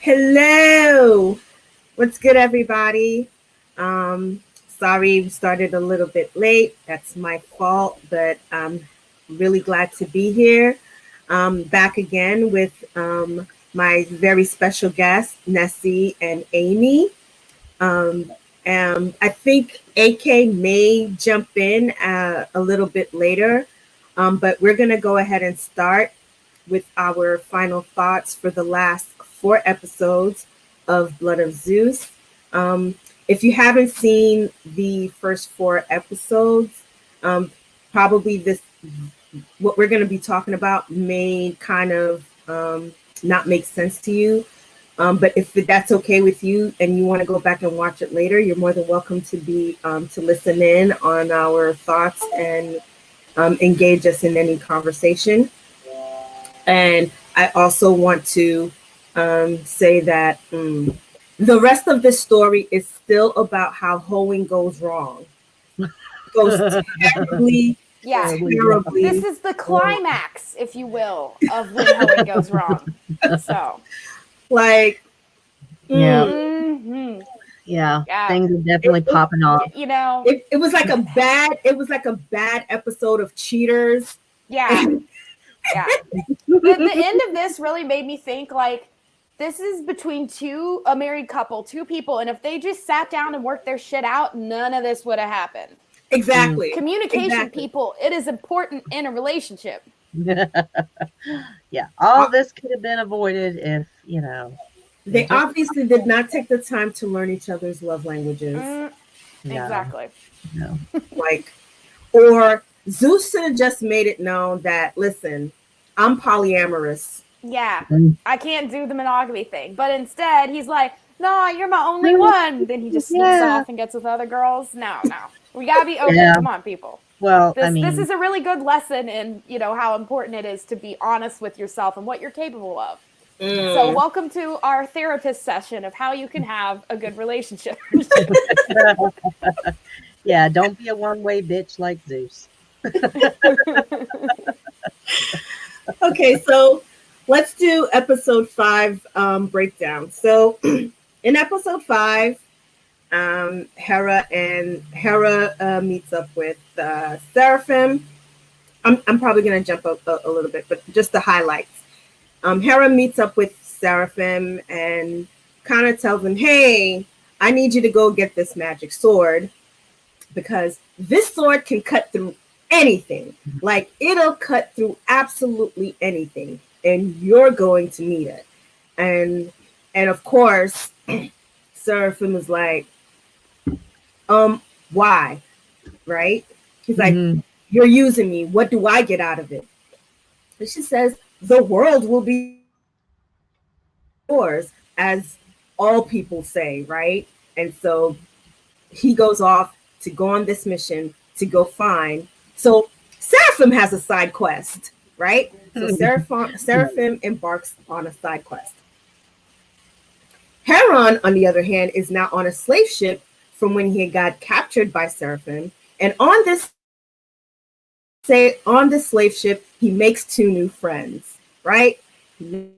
Hello. What's good, everybody? Sorry we started a little bit late. That's my fault, but I'm really glad to be here. Back again with my very special guests, Nessie and Aemy. Um, I think AK may jump in a little bit later, but we're going to go ahead and start with our final thoughts for the last 4 episodes of Blood of Zeus. If you haven't seen the first 4 episodes, probably what we're going to be talking about may kind of not make sense to you. But if that's okay with you and you want to go back and watch it later, you're more than welcome to listen in on our thoughts and engage us in any conversation. And I also want to say that the rest of this story is still about how hoeing goes wrong. Goes terribly, terribly. This is the climax, if you will, of when hoeing goes wrong. So, like, yeah, yeah, things are definitely popping off. You know, it was like a bad episode of Cheaters. Yeah. Yeah. The end of this really made me think like this is between a married couple, 2 people, and if they just sat down and worked their shit out, none of this would have happened. Exactly. Communication, people, it is important in a relationship. Yeah, all this could have been avoided if, they obviously did not take the time to learn each other's love languages. Exactly. No. Or Zeus should have just made it known that, listen, I'm polyamorous. Yeah, I can't do the monogamy thing. But instead, he's like, no, you're my only one. Then he just sneaks off and gets with other girls. No. We got to be open. Yeah. Come on, people. Well, this is a really good lesson in, how important it is to be honest with yourself and what you're capable of. So welcome to our therapist session of how you can have a good relationship. Yeah, don't be a one-way bitch like Zeus. Okay, so let's do episode 5 breakdown. So in episode 5, Hera meets up with Seraphim. I'm probably going to jump up a little bit, but just the highlights. Hera meets up with Seraphim and kind of tells him, hey, I need you to go get this magic sword because this sword can cut through anything. Like, it'll cut through absolutely anything, and you're going to need it. And of course, Seraphim is like, why? Right? He's like, you're using me. What do I get out of it? And she says, the world will be yours, as all people say, right? And so he goes off to go on this mission to go find. So Seraphim has a side quest, right? So Seraphim embarks on a side quest. Heron, on the other hand, is now on a slave ship from when he got captured by Seraphim. And on this slave ship, he makes 2 new friends, right? 2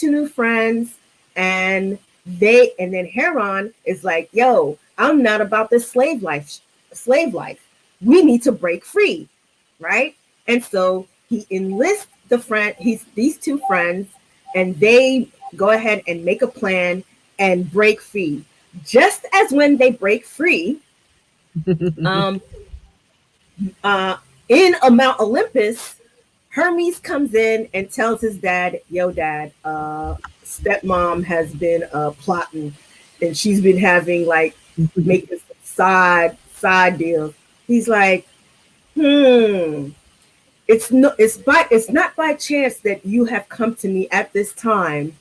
new friends, and then Heron is like, yo, I'm not about this slave life. We need to break free, right? And so he enlists these 2 friends, and they go ahead and make a plan and break free. Just as when they break free, in Mount Olympus, Hermes comes in and tells his dad, yo, dad, stepmom has been plotting, and she's been having making side deals. He's like, it's not by chance that you have come to me at this time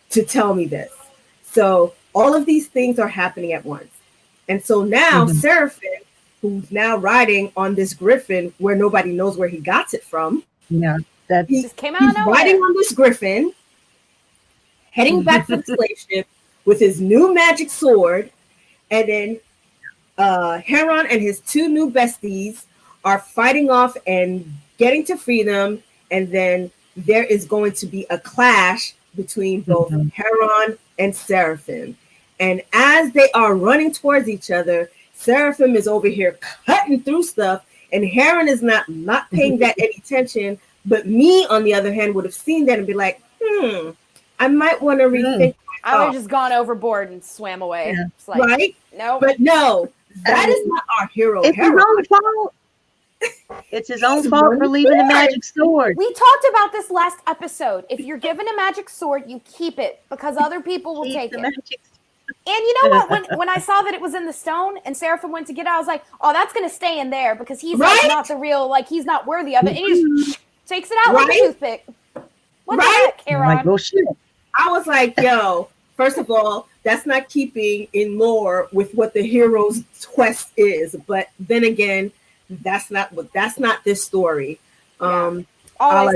to tell me this. So all of these things are happening at once. And so now Seraphim, who's now riding on this griffin where nobody knows where he got it from. Yeah, he's riding on this griffin, heading back to the slave ship with his new magic sword. And then Heron and his 2 new besties are fighting off and getting to freedom. And then there is going to be a clash between both Heron and Seraphim. And as they are running towards each other, Seraphim is over here cutting through stuff, and Heron is not paying that any attention. But me, on the other hand, would have seen that and be like, I might want to rethink. I would have just gone overboard and swam away. Yeah. It's like, Right? No. But no, that is not our hero. It's his own fault. It's his own fault for leaving the magic sword. We talked about this last episode. If you're given a magic sword, you keep it because other people will take it. And you know what? When I saw that it was in the stone and Seraphim went to get it, I was like, oh, that's going to stay in there because he's like not the real, like he's not worthy of it. And he just takes it out like a toothpick. What the heck, Aaron? Like, oh, shit. I was like, yo, first of all, that's not keeping in lore with what the hero's quest is. But then again, that's not this story. Always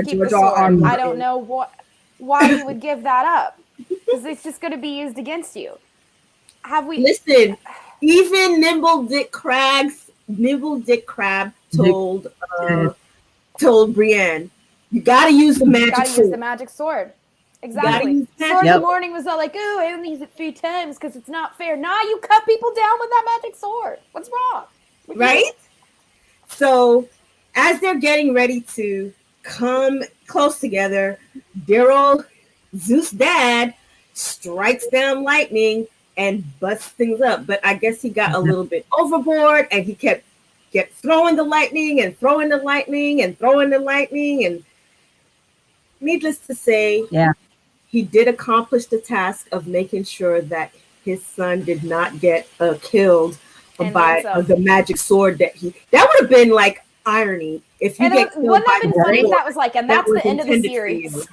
keep the sword. I don't know why you would give that up because it's just going to be used against you. Listen? Even Nimble Dick Crab told Brienne, you got to use the magic sword. Use the magic sword. Exactly. Sword in the morning was all like, oh, I only use it 3 times because it's not fair. Nah, you cut people down with that magic sword. What's wrong? Right? So as they're getting ready to come close together, dear old Zeus' dad strikes down lightning and busts things up. But I guess he got a little bit overboard and he kept throwing the lightning and throwing the lightning and throwing the lightning. And needless to say, he did accomplish the task of making sure that his son did not get killed by the magic sword that would have been like irony if you get killed wouldn't by have been funny if that was like, and that's the end of the series.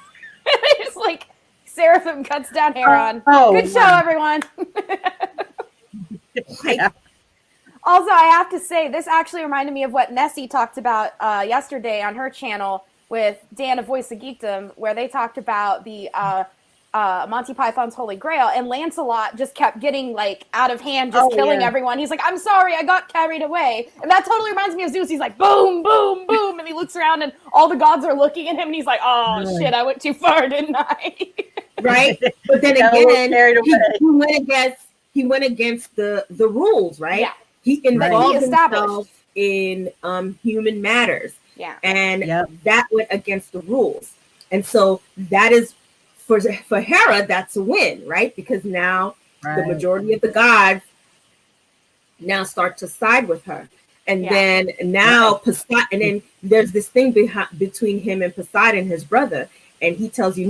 It's like Seraphim cuts down Heron. Good show, everyone. Also, I have to say, this actually reminded me of what Nessie talked about yesterday on her channel with Dan of Voice of Geekdom, where they talked about the Monty Python's Holy Grail, and Lancelot just kept getting like out of hand, just killing everyone. He's like, I'm sorry, I got carried away. And that totally reminds me of Zeus. He's like, boom, boom, boom. And he looks around and all the gods are looking at him and he's like, oh shit, I went too far, didn't I? Right? But then again, he went against the rules, right? Yeah. He involved himself in human matters. Yeah. And that went against the rules. And so that is for Hera, that's a win, right? Because now the majority of the gods now start to side with her. And then now Poseidon, and then there's this thing between him and Poseidon, his brother, and he tells that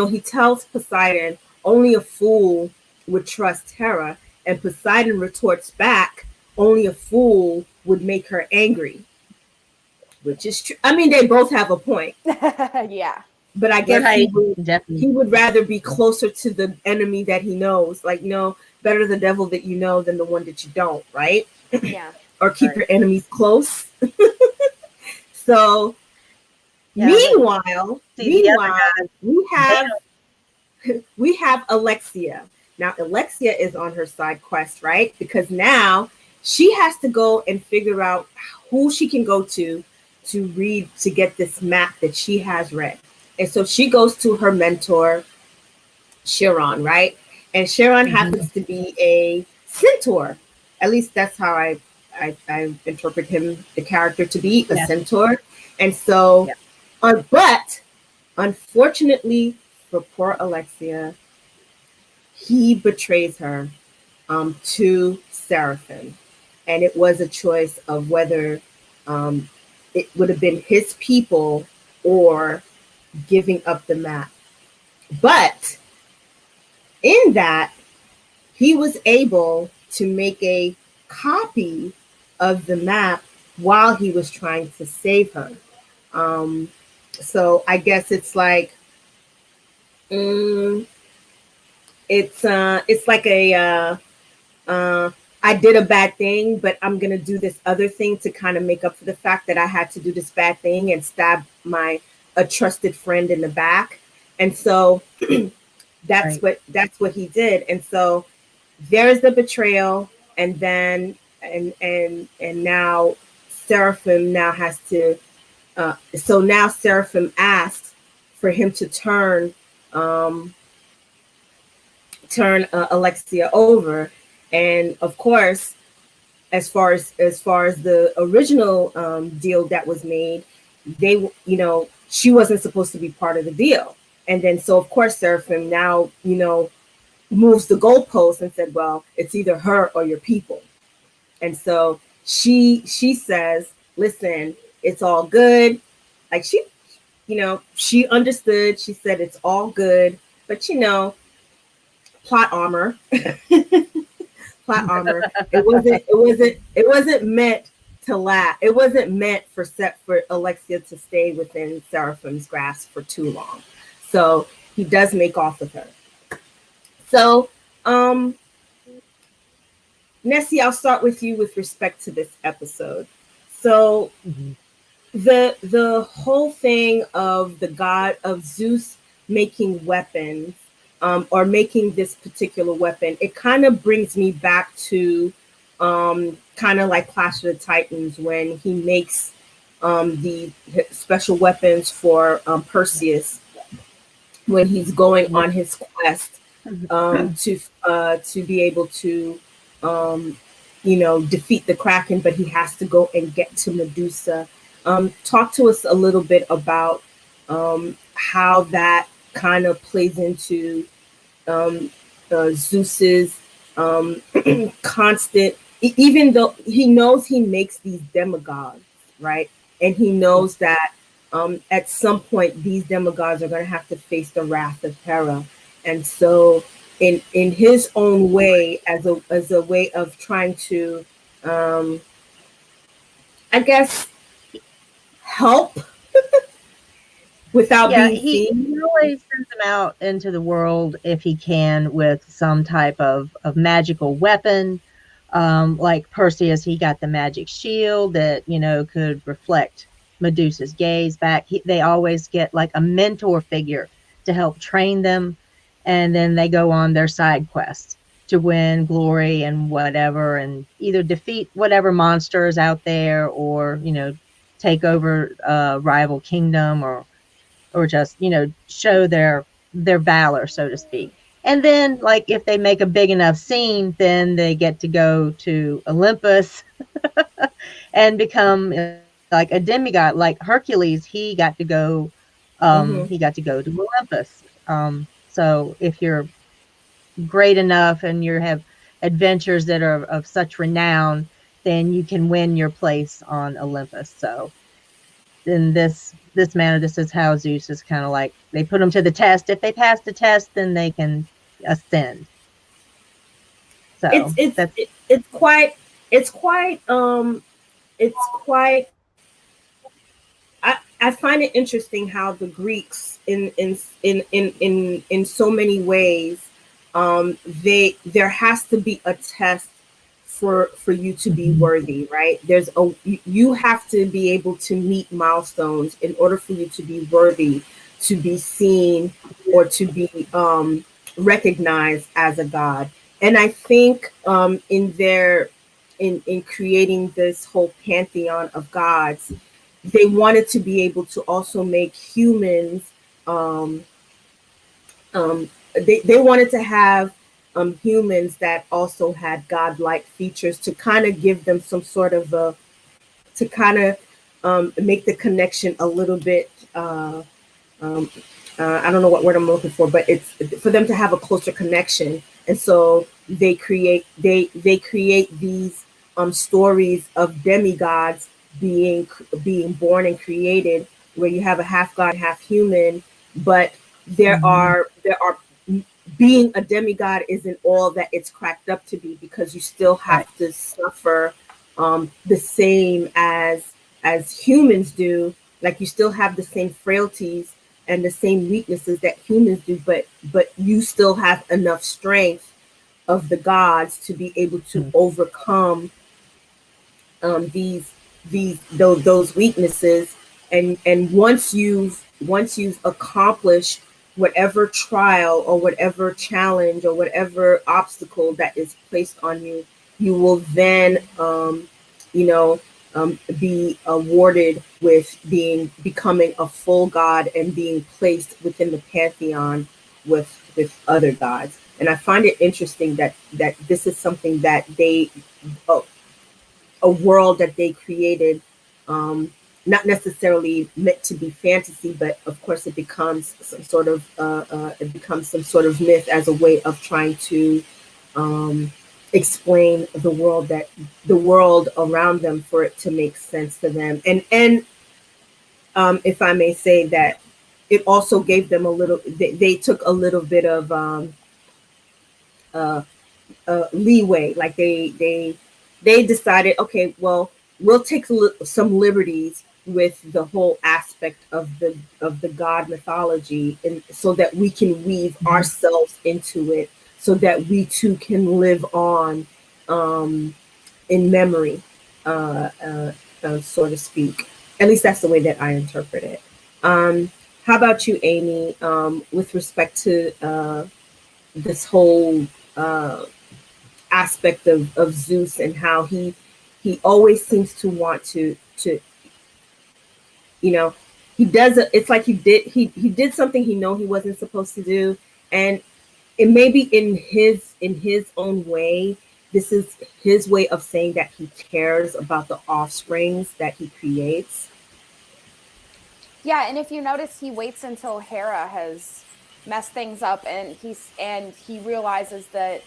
he tells Poseidon only a fool would trust Hera, and Poseidon retorts back, only a fool would make her angry, which is true. I mean, they both have a point. Yeah. But I guess he would rather be closer to the enemy that he knows. Like, better the devil that you know than the one that you don't, right? Yeah. Or keep your enemies close. So, meanwhile, we have Alexia. Now, Alexia is on her side quest, right? Because now she has to go and figure out who she can go to read, to get this map that she has read. And so she goes to her mentor, Chiron, right? And Chiron happens to be a centaur. At least that's how I interpret him, the character, to be a centaur. And so, but unfortunately for poor Alexia, he betrays her to Seraphim. And it was a choice of whether it would have been his people or giving up the map. But in that, he was able to make a copy of the map while he was trying to save her. So I guess it's like it's like a I did a bad thing, but I'm gonna do this other thing to kind of make up for the fact that I had to do this bad thing and stab a trusted friend in the back. And so that's what he did. And so there's the betrayal, and then and now Seraphim now has to so now Seraphim asks for him to turn Alexia over. And of course, as far as the original deal that was made, they, she wasn't supposed to be part of the deal. And then so of course Seraphim now, moves the goalpost and said, well, it's either her or your people. And so she says, listen, it's all good. Like she understood. She said it's all good, but plot armor. Plot armor. It wasn't meant to last. It wasn't meant for Alexia to stay within Seraphim's grasp for too long. So he does make off with her. So, Nessie, I'll start with you with respect to this episode. So, the whole thing of the god of Zeus making weapons, or making this particular weapon, it kind of brings me back to kind of like Clash of the Titans when he makes the special weapons for Perseus when he's going on his quest to be able to defeat the Kraken, but he has to go and get to Medusa. Talk to us a little bit about how that kind of plays into Zeus's constant, even though he knows he makes these demigods, right? And he knows that at some point these demigods are going to have to face the wrath of Hera. And so in his own way, as a way of trying to, I guess, help without being seen. He always sends them out into the world if he can with some type of magical weapon. Like Perseus, he got the magic shield that, could reflect Medusa's gaze back. They always get like a mentor figure to help train them. And then they go on their side quests to win glory and whatever, and either defeat whatever monsters out there or, take over a rival kingdom or just, show their valor, so to speak. And then, like, if they make a big enough scene, then they get to go to Olympus and become like a demigod. Like Hercules, he got to go to Olympus. So if you're great enough and you have adventures that are of such renown, then you can win your place on Olympus. So in this manner, this is how Zeus is kind of like, they put them to the test. If they pass the test, then they can ascend. So it's quite I find it interesting how the Greeks in so many ways, there has to be a test for you to be worthy, right? You have to be able to meet milestones in order for you to be worthy to be seen or to be recognized as a god. And I think in creating this whole pantheon of gods, they wanted to be able to also make humans, they wanted to have humans that also had godlike features to kind of give them some sort of to kind of make the connection a little bit, I don't know what word I'm looking for, but it's for them to have a closer connection. And so they create these stories of demigods being born and created, where you have a half god, half human, but there are being a demigod isn't all that it's cracked up to be, because you still have to suffer the same as humans do. Like, you still have the same frailties and the same weaknesses that humans do, but you still have enough strength of the gods to be able to overcome those weaknesses. And once you've accomplished whatever trial or whatever challenge or whatever obstacle that is placed on you, you will then be awarded with becoming a full god and being placed within the pantheon with other gods. And I find it interesting that this is something that a world that they created, not necessarily meant to be fantasy, but of course it becomes some sort of myth as a way of trying to explain the world around them, for it to make sense to them. And if I may say that, it also gave them they took a little bit of leeway. Like they decided, okay, well, we'll take some liberties with the whole aspect of the god mythology, and so that we can weave ourselves into it, so that we too can live on in memory, so to speak. At least that's the way that I interpret it. How about you, Amy, with respect to this whole aspect of Zeus, and how he always seems to want to he does it's like he did something he wasn't supposed to do, and it may be in his own way. This is his way of saying that he cares about the offsprings that he creates. Yeah, and if you notice, he waits until Hera has messed things up, and he realizes that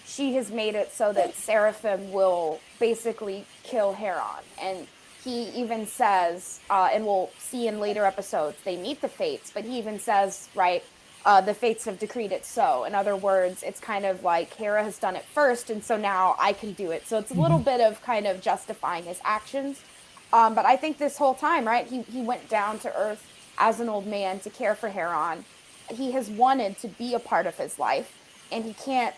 she has made it so that Seraphim will basically kill Heron. And he even says, and we'll see in later episodes, they meet the Fates, but he even says, right, the Fates have decreed it so. In other words, it's kind of like Hera has done it first, and so now I can do it. So it's a little bit of kind of justifying his actions. But I think this whole time, right, he went down to Earth as an old man to care for Heron. He has wanted to be a part of his life, and he can't,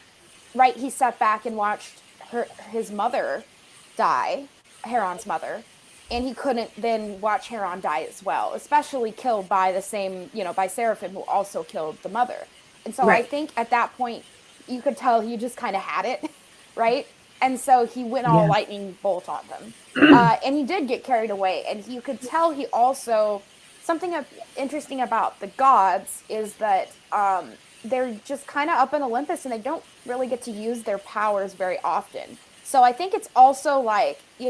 right, he sat back and watched his mother die, Heron's mother, and he couldn't then watch Heron die as well, especially killed by the same, by Seraphim, who also killed the mother. And so right. I think at that point, you could tell he just kind of had it, right? And so he went all lightning bolt on them. And he did get carried away. And you could tell he also, something interesting about the gods is that they're just kind of up in Olympus, and they don't really get to use their powers very often. So I think it's also like, he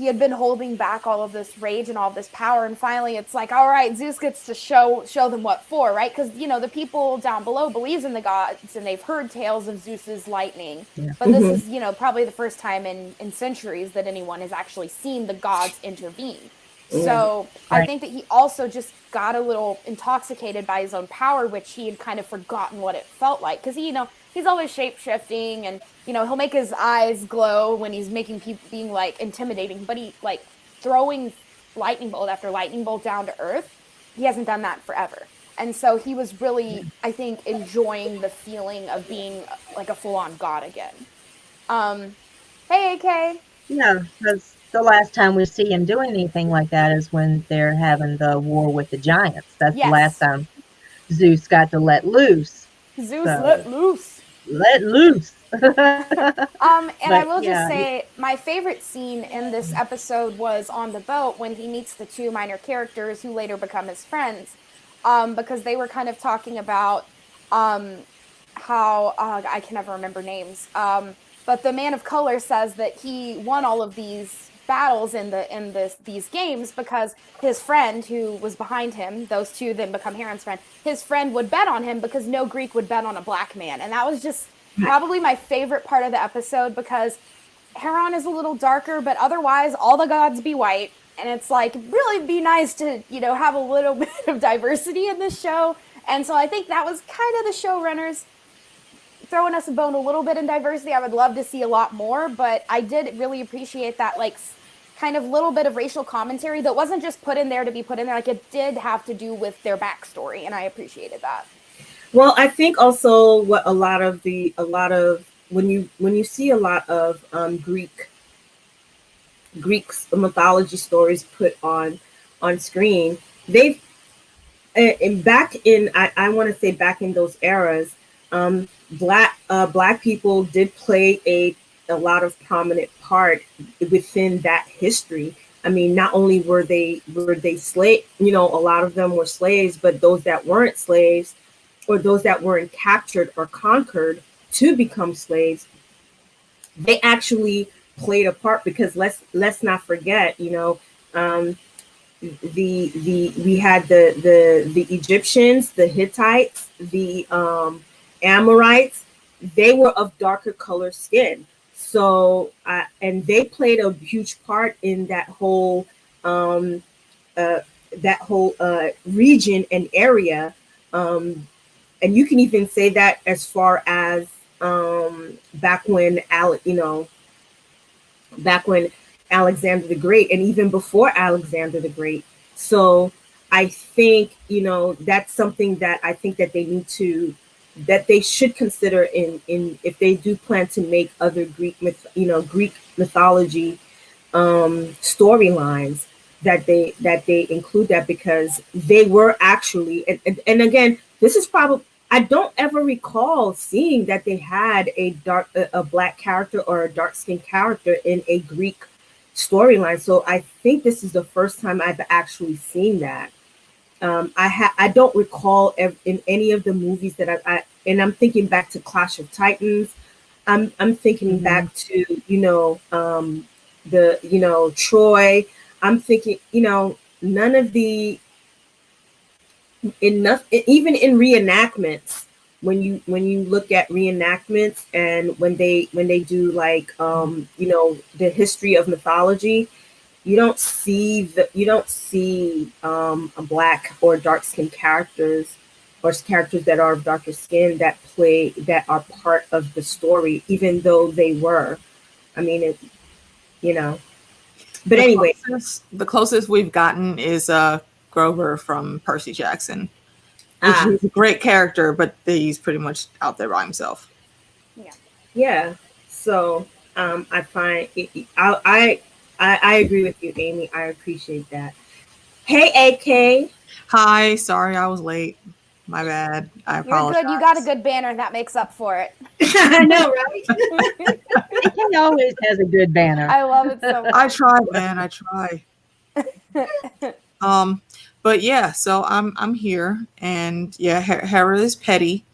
had been holding back all of this rage and all of this power, and finally it's like, all right, Zeus gets to show them what for, right? Because the people down below believes in the gods, and they've heard tales of Zeus's lightning, but this is probably the first time in centuries that anyone has actually seen the gods intervene. So I think that he also just got a little intoxicated by his own power, which he had kind of forgotten what it felt like. Because he's always shape-shifting, and he'll make his eyes glow when he's making people being like intimidating, but he like throwing lightning bolt after lightning bolt down to Earth, he hasn't done that forever. And so he was really, I think, enjoying the feeling of being like a full-on god again. Hey, AK. Yeah, because the last time we see him doing anything like that is when they're having the war with the giants. That's the last time Zeus got to let loose. Let loose. Let loose. And I will just say, my favorite scene in this episode was on the boat when he meets the two minor characters who later become his friends, because they were kind of talking about how I can never remember names, but the man of color says that he won all of these battles in these games because his friend who was behind him, those two then become Heron's friend, his friend would bet on him because no Greek would bet on a black man. And that was just probably my favorite part of the episode, because Heron is a little darker, but otherwise all the gods be white. And it's like, really be nice to, have a little bit of diversity in this show. And so I think that was kind of the showrunners throwing us a bone a little bit in diversity. I would love to see a lot more, but I did really appreciate that, like, kind of little bit of racial commentary that wasn't just put in there to be put in there. Like, it did have to do with their backstory, and I appreciated that. Well, I think also what a lot of when you see a lot of Greek mythology stories put on screen, they've back in I want to say back in those eras, black people did play a lot of prominent part within that history. I mean, not only were they slave, you know, a lot of them were slaves, but those that weren't slaves, or those that weren't captured or conquered to become slaves, they actually played a part, because let's not forget, you know, we had the Egyptians, the Hittites, the Amorites. They were of darker color skin, so and they played a huge part in uh, that whole region and area. And you can even say that as far as back when back when Alexander the Great, and even before Alexander the Great. So I think, you know, that's something that I think that that they should consider in if they do plan to make other Greek mythology storylines, that they include that, because they were actually, and again, this is probably, I don't ever recall seeing that they had a black character or a dark skinned character in a Greek storyline. So I think this is the first time I've actually seen that. I don't recall in any of the movies that and I'm thinking back to Clash of Titans. I'm thinking back to, Troy. I'm thinking, none of the enough, even in reenactments, when you look at reenactments, and when they do like the history of mythology, you don't see a black or dark skinned characters, or characters that are of darker skin that are part of the story, even though they were. I mean, but anyway, the closest we've gotten is Grover from Percy Jackson. He's a great character, but he's pretty much out there by himself. Yeah. So I find I agree with you, Amy. I appreciate that. Hey, AK. Hi. Sorry, I was late. My bad. I apologize. You're good. You got a good banner that makes up for it. I know, right? He always has a good banner. I love it so much. I try, man. I try. But yeah, so I'm here, and yeah, Hera is petty.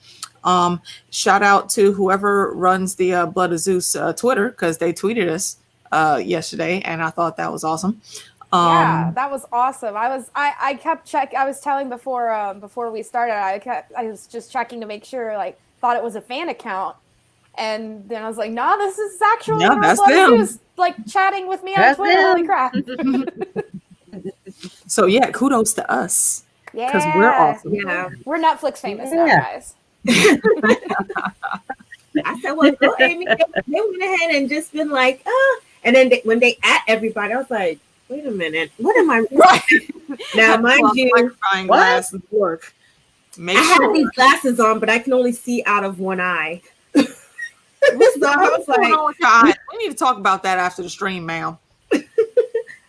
Shout out to whoever runs the Blood of Zeus Twitter, because they tweeted us yesterday, and I thought that was awesome. Yeah, that was awesome. I kept checking. I was telling before we started, I was just checking to make sure, like, thought it was a fan account, and then I was like, no, this is actually that's Blood them. of Zeus, like, chatting with me on Twitter. Holy crap! So yeah, kudos to us. Yeah, because we're awesome. Yeah, we're Netflix famous now, guys. I said, well, go, Amy. They went ahead and just been like, and then when they at everybody, I was like, wait a minute, what am I? Right. Now, mind you, glass and work. I have these glasses on, but I can only see out of one eye. So I was like, God, we need to talk about that after the stream, ma'am.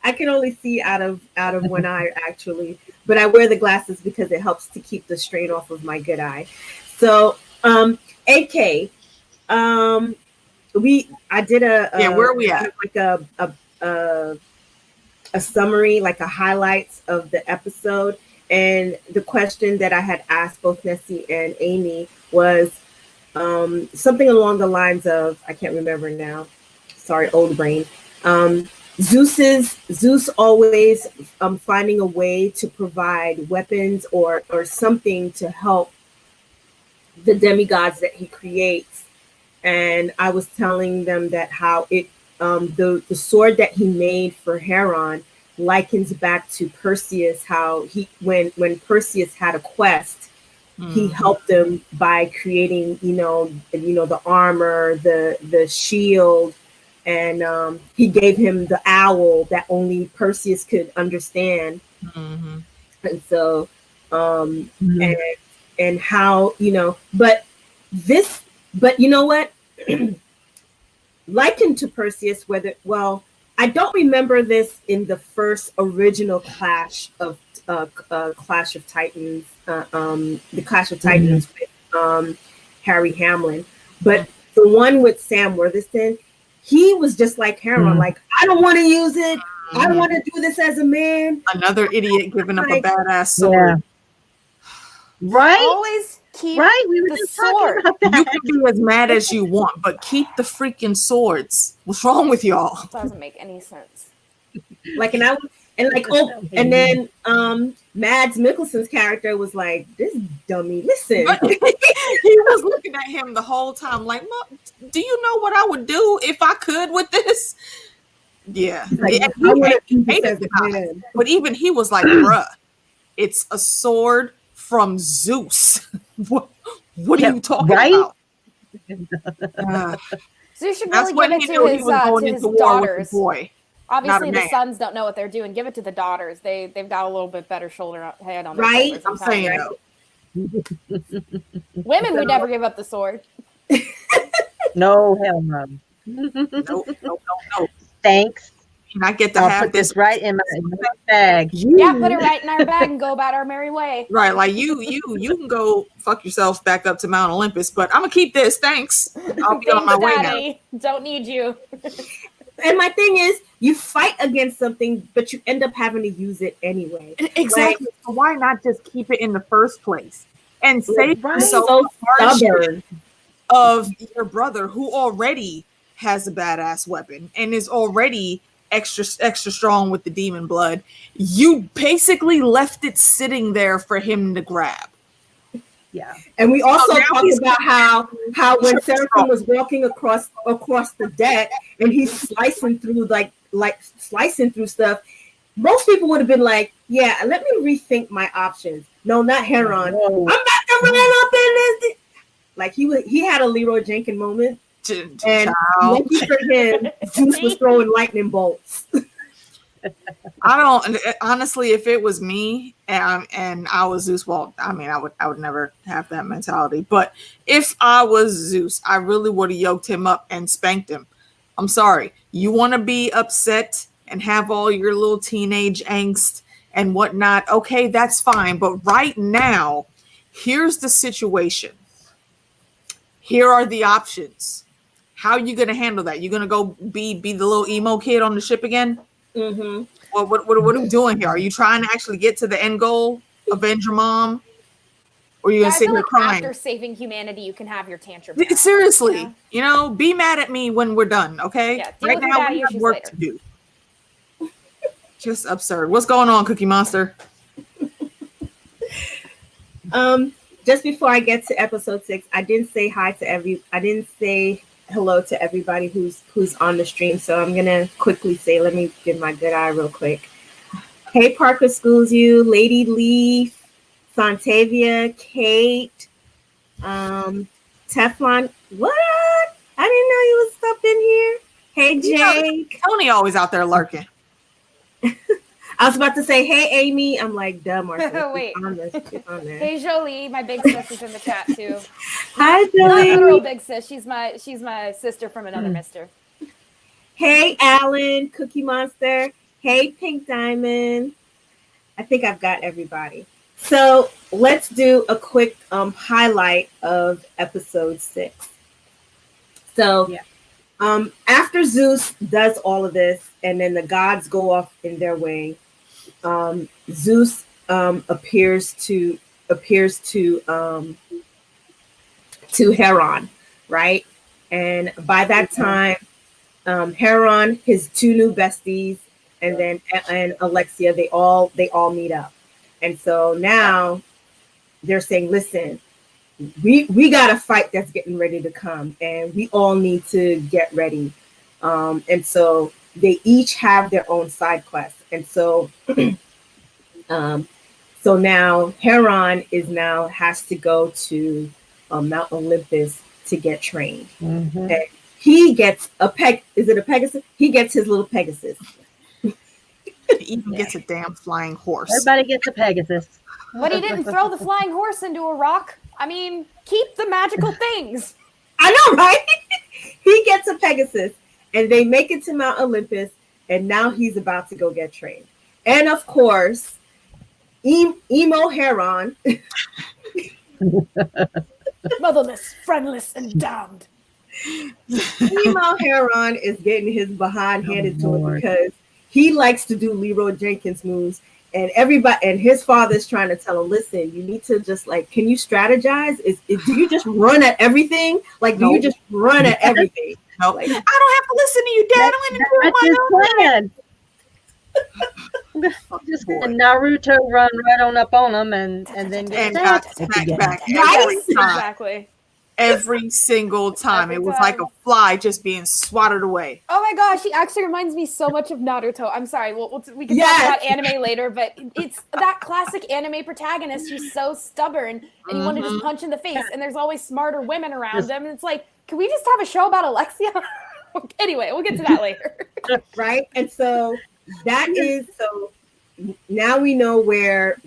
I can only see out of one eye, actually, but I wear the glasses because it helps to keep the strain off of my good eye. So, AK, I did where are we at? Like a summary, like a highlights of the episode, and the question that I had asked both Nessie and Amy was something along the lines of, I can't remember now. Sorry, old brain. Zeus always finding a way to provide weapons or something to help the demigods that he creates. And I was telling them that how it the sword that he made for Heron likens back to Perseus, how when Perseus had a quest, he helped them by creating the armor, the shield. And he gave him the owl that only Perseus could understand. And so, and how, but you know what? Likened to Perseus, I don't remember this in the first original Clash of Titans, the Clash of Titans with Harry Hamlin, but the one with Sam Worthington, he was just like Heron, like, I don't want to use it. I want to do this as a man. Another idiot giving up a Like, badass sword. Right? Always keep Right? We were the just sword. talking about You that. can be as mad as you want, but keep the freaking swords. What's wrong with y'all? Doesn't make any sense. like, and then Mads Mikkelsen's character was like, this dummy, listen. He was looking at him the whole time like, do you know what I would do if I could with this? Yeah. Like, Yeah, I want to he do this hated as the a guy. man. But even he was like, bruh, it's a sword from Zeus. What are you talking about? Zeus should That's really when give he it knew to he his, was going to his into war with daughters. the boy. Obviously, the man. sons don't know what they're doing. Give it to the daughters. They've got a little bit better head on their Right? shoulders. I'm saying though. Women would never give up the sword. No, hell no. No. Thanks. And I get to I'll have put this right in my bag. Yeah, put it right in our bag and go about our merry way. Right, like you can go fuck yourself back up to Mount Olympus, but I'm gonna keep this. Thanks. I'll be on my way now. Daddy. Don't need you. And my thing is, you fight against something, but you end up having to use it anyway. Exactly. So why not just keep it in the first place and save yourself So the hardship stubborn. of your brother who already has a badass weapon and is already extra strong with the demon blood. You basically left it sitting there for him to grab. Yeah. And we also now talked he's- about how when Seraphim was walking across the deck and he's slicing through like slicing through stuff, most people would have been like, yeah, let me rethink my options. No, not Heron. Whoa. I'm about to run up in this. Like he had a Leroy Jenkins moment. And lucky for him, Zeus was throwing lightning bolts. I don't honestly. If it was me and I was Zeus, well, I mean, I would never have that mentality. But if I was Zeus, I really would have yoked him up and spanked him. I'm sorry. You want to be upset and have all your little teenage angst and whatnot? Okay, that's fine. But right now, here's the situation. Here are the options. How are you going to handle that? You're going to go be the little emo kid on the ship again? Mm-hmm. Well, what are we doing here? Are you trying to actually get to the end goal, avenge your mom, or are you going to sit here crying? After saving humanity, you can have your tantrum. Seriously, be mad at me when we're done, okay? Yeah, right now we have work to do. Just absurd. What's going on, Cookie Monster? Just before I get to episode 6, I didn't say hello to everybody who's on the stream. So I'm gonna quickly say, let me give my good eye real quick. Hey, Parker Schools You, Lady Leaf, Santavia, Kate, Teflon. What? I didn't know you was up in here. Hey, Jake. Tony always out there lurking. I was about to say, hey, Amy. I'm like, duh, Martha. Wait. On there. Hey, Jolie, my big sis is in the chat too. Hi, Not Jolie. literal big sis. She's my sister from another mister. Hey, Alan, Cookie Monster. Hey, Pink Diamond. I think I've got everybody. So let's do a quick highlight of episode 6. So after Zeus does all of this, and then the gods go off in their way, Zeus appears to Heron, right? And by that time, Heron, his 2 new besties, and Alexia, they all meet up. And so now they're saying, listen, we got a fight that's getting ready to come, and we all need to get ready. And so they each have their own side quests. And so so now Heron has to go to Mount Olympus to get trained. Mm-hmm. And he gets is it a Pegasus? He gets his little Pegasus. He even gets a damn flying horse. Everybody gets a Pegasus. But he didn't throw the flying horse into a rock. I mean, keep the magical things. I know, right? He gets a Pegasus, and they make it to Mount Olympus, and now he's about to go get trained. And of course, emo Heron, Motherless, friendless, and damned. Meanwhile, Heron is getting his behind handed to him because he likes to do Leroy Jenkins moves, and everybody and his father's trying to tell him, listen, you need to just like, can you strategize? Do you just run at everything? Like, do you just run at everything? No, Like, I don't have to listen to you, Dad. I'm going to do my own. Just Naruto run right on up on him and then get got smacked back Right? Exactly. Every single time. It was like a fly just being swatted away. Oh my gosh, he actually reminds me so much of Naruto. I'm sorry, we can Yes. talk about anime later, but it's that classic anime protagonist who's so stubborn and you want to just punch in the face, and there's always smarter women around him, and it's like, can we just have a show about Alexia? Anyway, we'll get to that later. Right? And so that is, so now we know where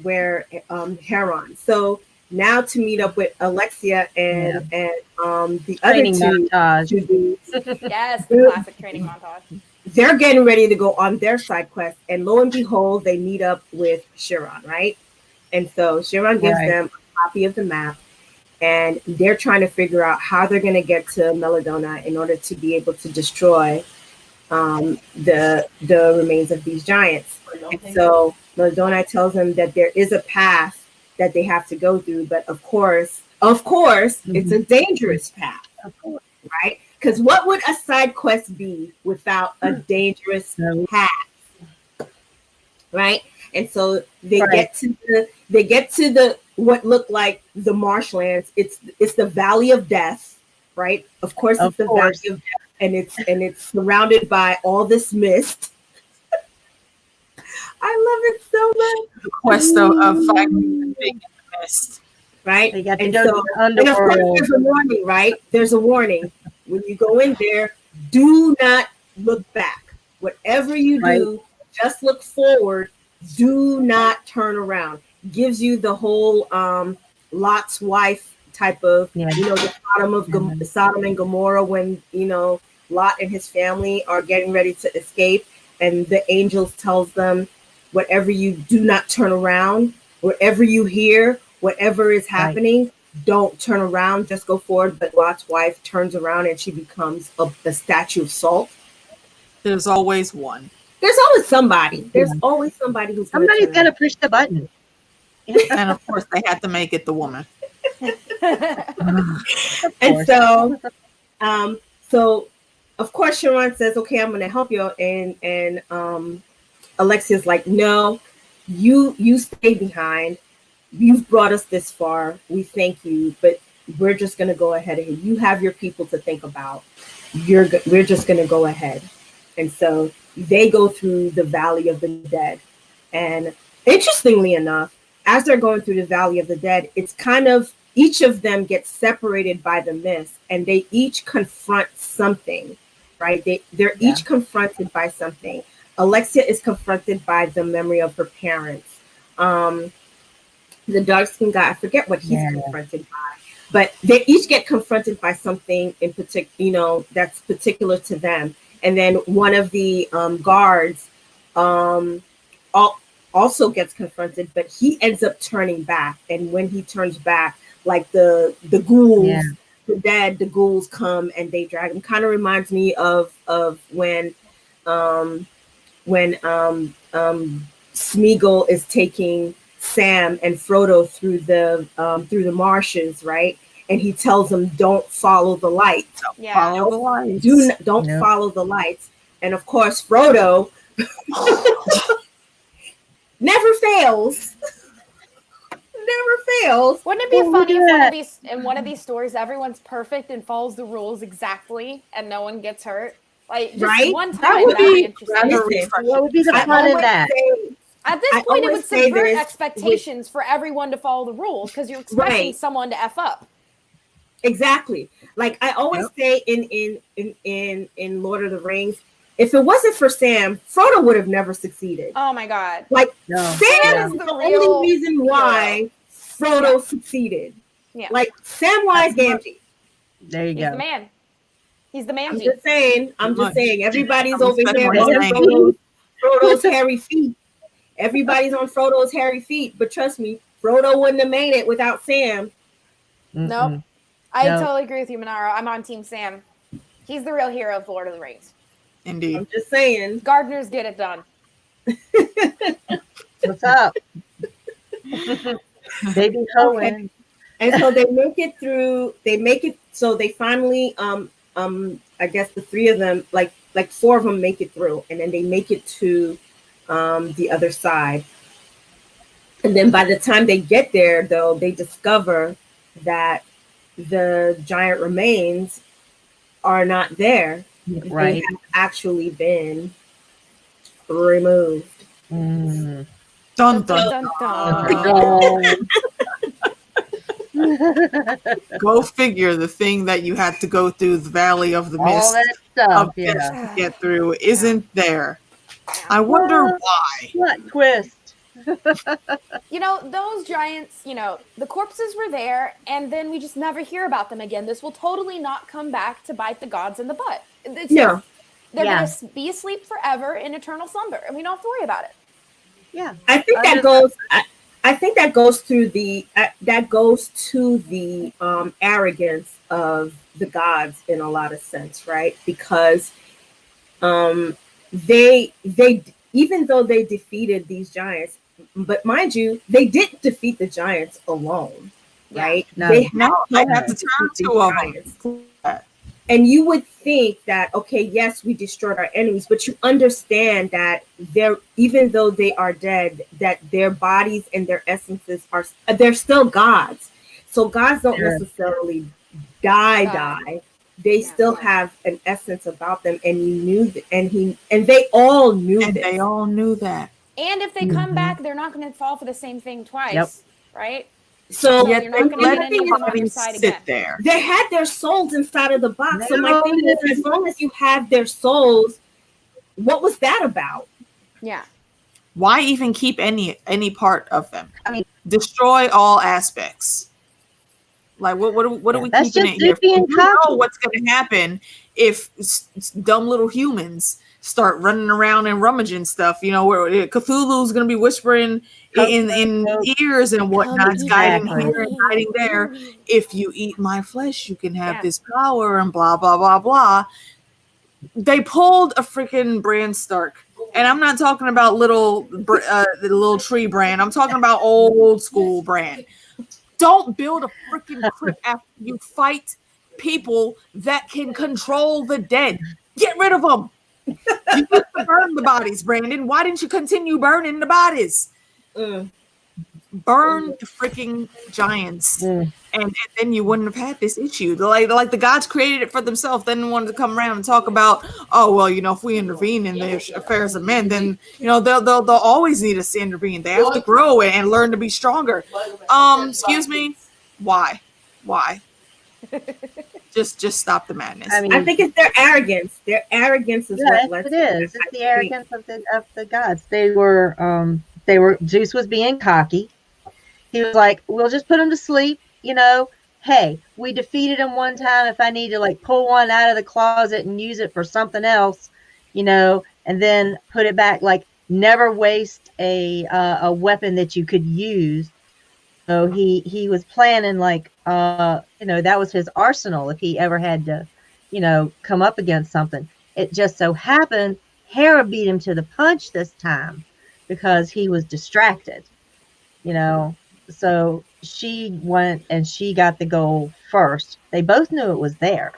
Heron. So now to meet up with Alexia and the training other montage. two dudes, Yes, the classic training montage. they're getting ready to go on their side quest, and lo and behold, they meet up with Chiron, right? And so Chiron gives them a copy of the map, and they're trying to figure out how they're going to get to Melodona in order to be able to destroy the remains of these giants. And so Melodona tells them that there is a path that they have to go through, but of course, it's a dangerous path, right? Because what would a side quest be without a dangerous path, right? And so they get to the what looked like the marshlands. It's the Valley of Death, right? Of course, it's the Valley of Death, and it's surrounded by all this mist. I love it so much. The quest of finding the thing in the mist. Right? They got to and go so, to the and of course, underworld. there's a warning, right? There's a warning. When you go in there, do not look back. Whatever you do, just look forward. Do not turn around. Gives you the whole Lot's wife type of, the Sodom and Gomorrah, when, Lot and his family are getting ready to escape, and the angels tells them, whatever you do not turn around, whatever you hear, whatever is happening, don't turn around, just go forward. But Lot's wife turns around and she becomes a statue of salt. There's always one. There's always somebody. There's always somebody who's somebody's got to push the button. And of course, they had to make it the woman. And so of course Chiron says, okay, I'm going to help you, and Alexia's like, no, you stay behind. You've brought us this far. We thank you, but we're just going to go ahead of you. You have your people to think about. We're just going to go ahead. And so they go through the Valley of the Dead. And interestingly enough, as they're going through the Valley of the Dead, it's kind of, each of them gets separated by the mist, and they each confront something, right? They're each confronted by something. Alexia is confronted by the memory of her parents. The dark-skinned guy, I forget what he's confronted by, but they each get confronted by something in particular, that's particular to them. And then one of the guards also gets confronted, but he ends up turning back. And when he turns back, like the ghouls, the ghouls come and they drag him. Kind of reminds me of when Smeagol is taking Sam and Frodo through the marshes, right? And he tells them, don't follow the lights. Follow the lights. Don't follow the lights. And of course, Frodo never fails. Never fails. Wouldn't it be funny if one of these stories, everyone's perfect and follows the rules exactly, and no one gets hurt? Like, just one time, that would be interesting. What would be the fun in that? At this point, it would subvert expectations for everyone to follow the rules, because you're expecting someone to F up. Exactly. Like I always say in Lord of the Rings, if it wasn't for Sam, Frodo would have never succeeded. Oh my God. Like Sam is the only reason why Frodo succeeded. Yeah. Like Samwise Gamgee. There you go. He's the man. He's the man. I'm just saying. Everybody's over here on Frodo's hairy feet. Everybody's on Frodo's hairy feet. But trust me, Frodo wouldn't have made it without Sam. Nope. I totally agree with you, Monaro. I'm on Team Sam. He's the real hero of Lord of the Rings. Indeed. I'm just saying. Gardeners get it done. What's up? Baby Cohen. And so they make it through. They make it. So they finally, I guess the three of them, like four of them, make it through, and then they make it to the other side. And then by the time they get there, though, they discover that the giant remains are not there. Right. They have actually been removed. Mm. Dun, Dun, dun, dun, dun. Go figure. The thing that you had to go through the Valley of the All Mist that stuff, of yeah. death to get through isn't there. I wonder why. What twist? You know, those giants, you know, the corpses were there, and then we just never hear about them again. This will totally not come back to bite the gods in the butt. It's No. just, they're Yeah. going to be asleep forever in eternal slumber, and we don't have to worry about it. Yeah. I think that goes. I think that goes through the arrogance of the gods in a lot of sense, right? Because they even though they defeated these giants, but mind you, they didn't defeat the giants alone, right? No. They had I help have to to turn defeat two these of giants. them. And you would think that, okay, yes, we destroyed our enemies, but you understand that even though they are dead, that their bodies and their essences they're still gods. So gods don't necessarily die. They still have an essence about them, and you knew and they all knew And this. they all knew that. And if they come back, they're not going to fall for the same thing twice, right? So Yet you're they not going to let get any of them on your bodies side sit again. there. they had their souls inside of the box. So my No, thing is, as long as you have their souls, what was that about? Yeah. Why even keep any part of them? I mean, destroy all aspects. Like what are we that's keeping just it here? being You cocky. know what's going to happen if dumb little humans start running around and rummaging stuff. You know, where Cthulhu's going to be whispering in ears and whatnot, guiding here and guiding there. If you eat my flesh, you can have this power and blah blah blah blah. They pulled a freaking Bran Stark, and I'm not talking about the little tree Bran. I'm talking about old school Bran. Don't build a freaking crypt after you fight people that can control the dead. Get rid of them. You used to burn the bodies, Brandon. Why didn't you continue burning the bodies? Burn the freaking giants, and then you wouldn't have had this issue. Like the gods created it for themselves. Then wanted to come around and talk about, oh well, you know, if we intervene in the affairs of men, then you know they'll always need us to intervene. They have to grow and learn to be stronger. Excuse me, why? Just stop the madness. I mean, I think it's their arrogance. Their arrogance is what led it to is. that. It's the arrogance of the gods. They were Zeus was being cocky. He was like, we'll just put him to sleep, you know. Hey, we defeated him one time. If I need to like pull one out of the closet and use it for something else, you know, and then put it back, like never waste a weapon that you could use. So he was planning like you know, that was his arsenal if he ever had to, you know, come up against something. It just so happened Hera beat him to the punch this time because he was distracted, you know. So she went and she got the goal first. They both knew it was there,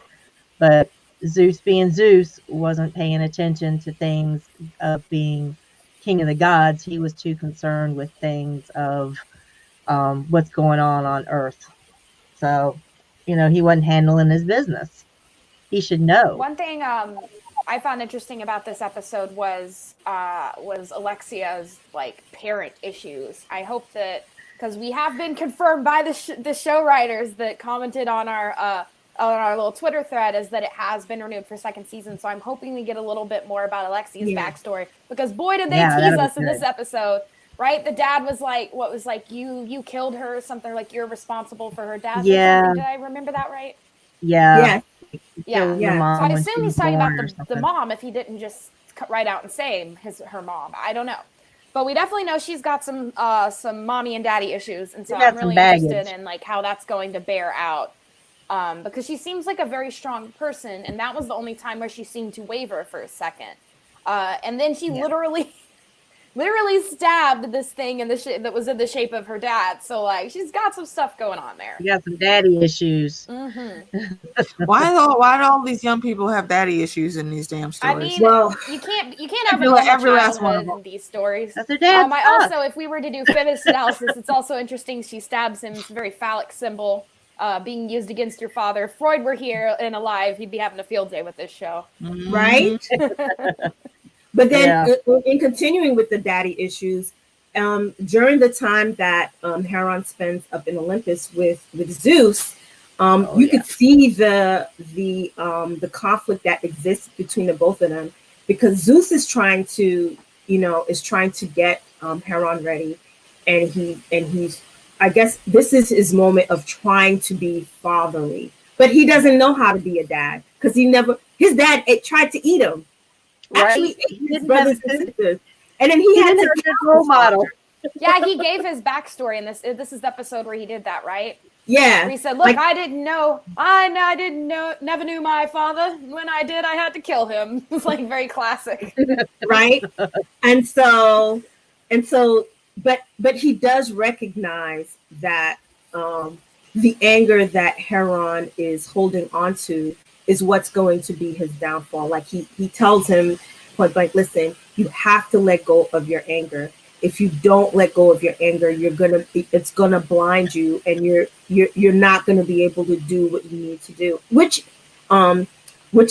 but Zeus being Zeus wasn't paying attention to things of being king of the gods. He was too concerned with things of what's going on Earth. So, you know, he wasn't handling his business. He should know. One thing I found interesting about this episode was Alexia's like parent issues. I hope that, because we have been confirmed by the show writers that commented on our little Twitter thread, is that it has been renewed for second season. So I'm hoping we get a little bit more about Alexia's backstory, because boy did they tease us in this episode. Right? The dad was like, what was like, you killed her or something, like you're responsible for her death. Yeah. Did I remember that right? Yeah. Yeah. So I assume he's talking about the mom, if he didn't just cut right out and say her mom. I don't know. But we definitely know she's got some mommy and daddy issues. And so I'm really interested in like how that's going to bear out because she seems like a very strong person, and that was the only time where she seemed to waver for a second. And then she literally stabbed this thing that was in the shape of her dad. So like she's got some stuff going on there. You got some daddy issues. Mm-hmm. Why do all these young people have daddy issues in these damn stories? I mean, Well, you can't have a every last one of childhood in these stories. That's their dad. I also, if we were to do feminist analysis, it's also interesting. She stabs him. It's a very phallic symbol being used against your father. If Freud were here and alive, he'd be having a field day with this show. right? But then in continuing with the daddy issues, during the time that Heron spends up in Olympus with Zeus, you could see the conflict that exists between the both of them, because Zeus is trying to get Heron ready, and he's, I guess this is his moment of trying to be fatherly, but he doesn't know how to be a dad because his dad tried to eat him. Actually, his brothers and sisters, and then he had to role model. Yeah, he gave his backstory in this. This is the episode where he did that, right? Yeah, where he said, "Look, I didn't know. I didn't know. Never knew my father. When I did, I had to kill him." It's like very classic, right? And so, but he does recognize that the anger that Heron is holding on to is what's going to be his downfall. Like he tells him point blank, listen, you have to let go of your anger. If you don't let go of your anger, it's gonna blind you, and you're not gonna be able to do what you need to do, which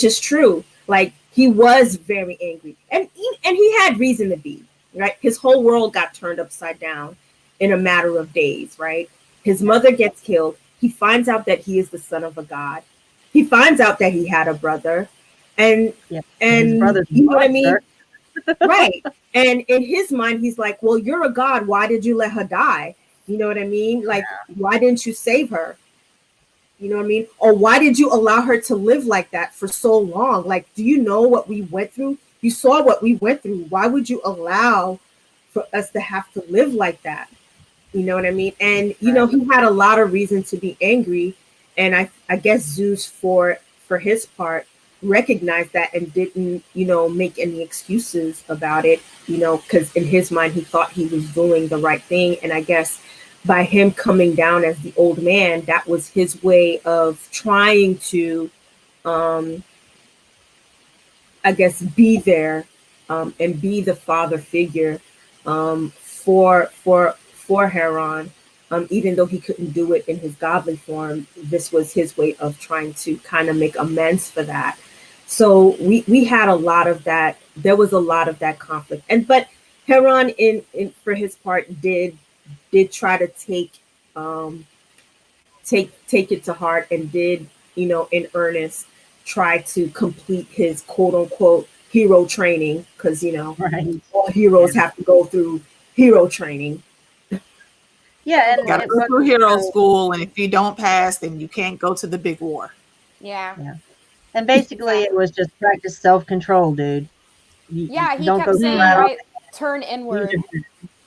is true. Like he was very angry, and he had reason to be, right? His whole world got turned upside down in a matter of days, right? His mother gets killed. He finds out that he is the son of a god. He finds out that he had a brother, and you know what I mean? Right. And in his mind, he's like, well, you're a god. Why did you let her die? You know what I mean? Like, why didn't you save her? You know what I mean? Or why did you allow her to live like that for so long? Like, do you know what we went through? You saw what we went through. Why would you allow for us to have to live like that? You know what I mean? And, he had a lot of reason to be angry. And I guess Zeus, for his part, recognized that and didn't, make any excuses about it, because in his mind, he thought he was doing the right thing. And I guess by him coming down as the old man, that was his way of trying to, I guess, be there and be the father figure for Heron. Even though he couldn't do it in his godly form, this was his way of trying to kind of make amends for that. So we had a lot of that. There was a lot of that conflict, but Heron, in for his part, did try to take it to heart, and did, in earnest, try to complete his quote unquote hero training, because all heroes have to go through hero training. Yeah, and you gotta go through hero school, and if you don't pass, then you can't go to the big war. Yeah. And basically, it was just practice self-control, dude. He kept saying, right, turn inward.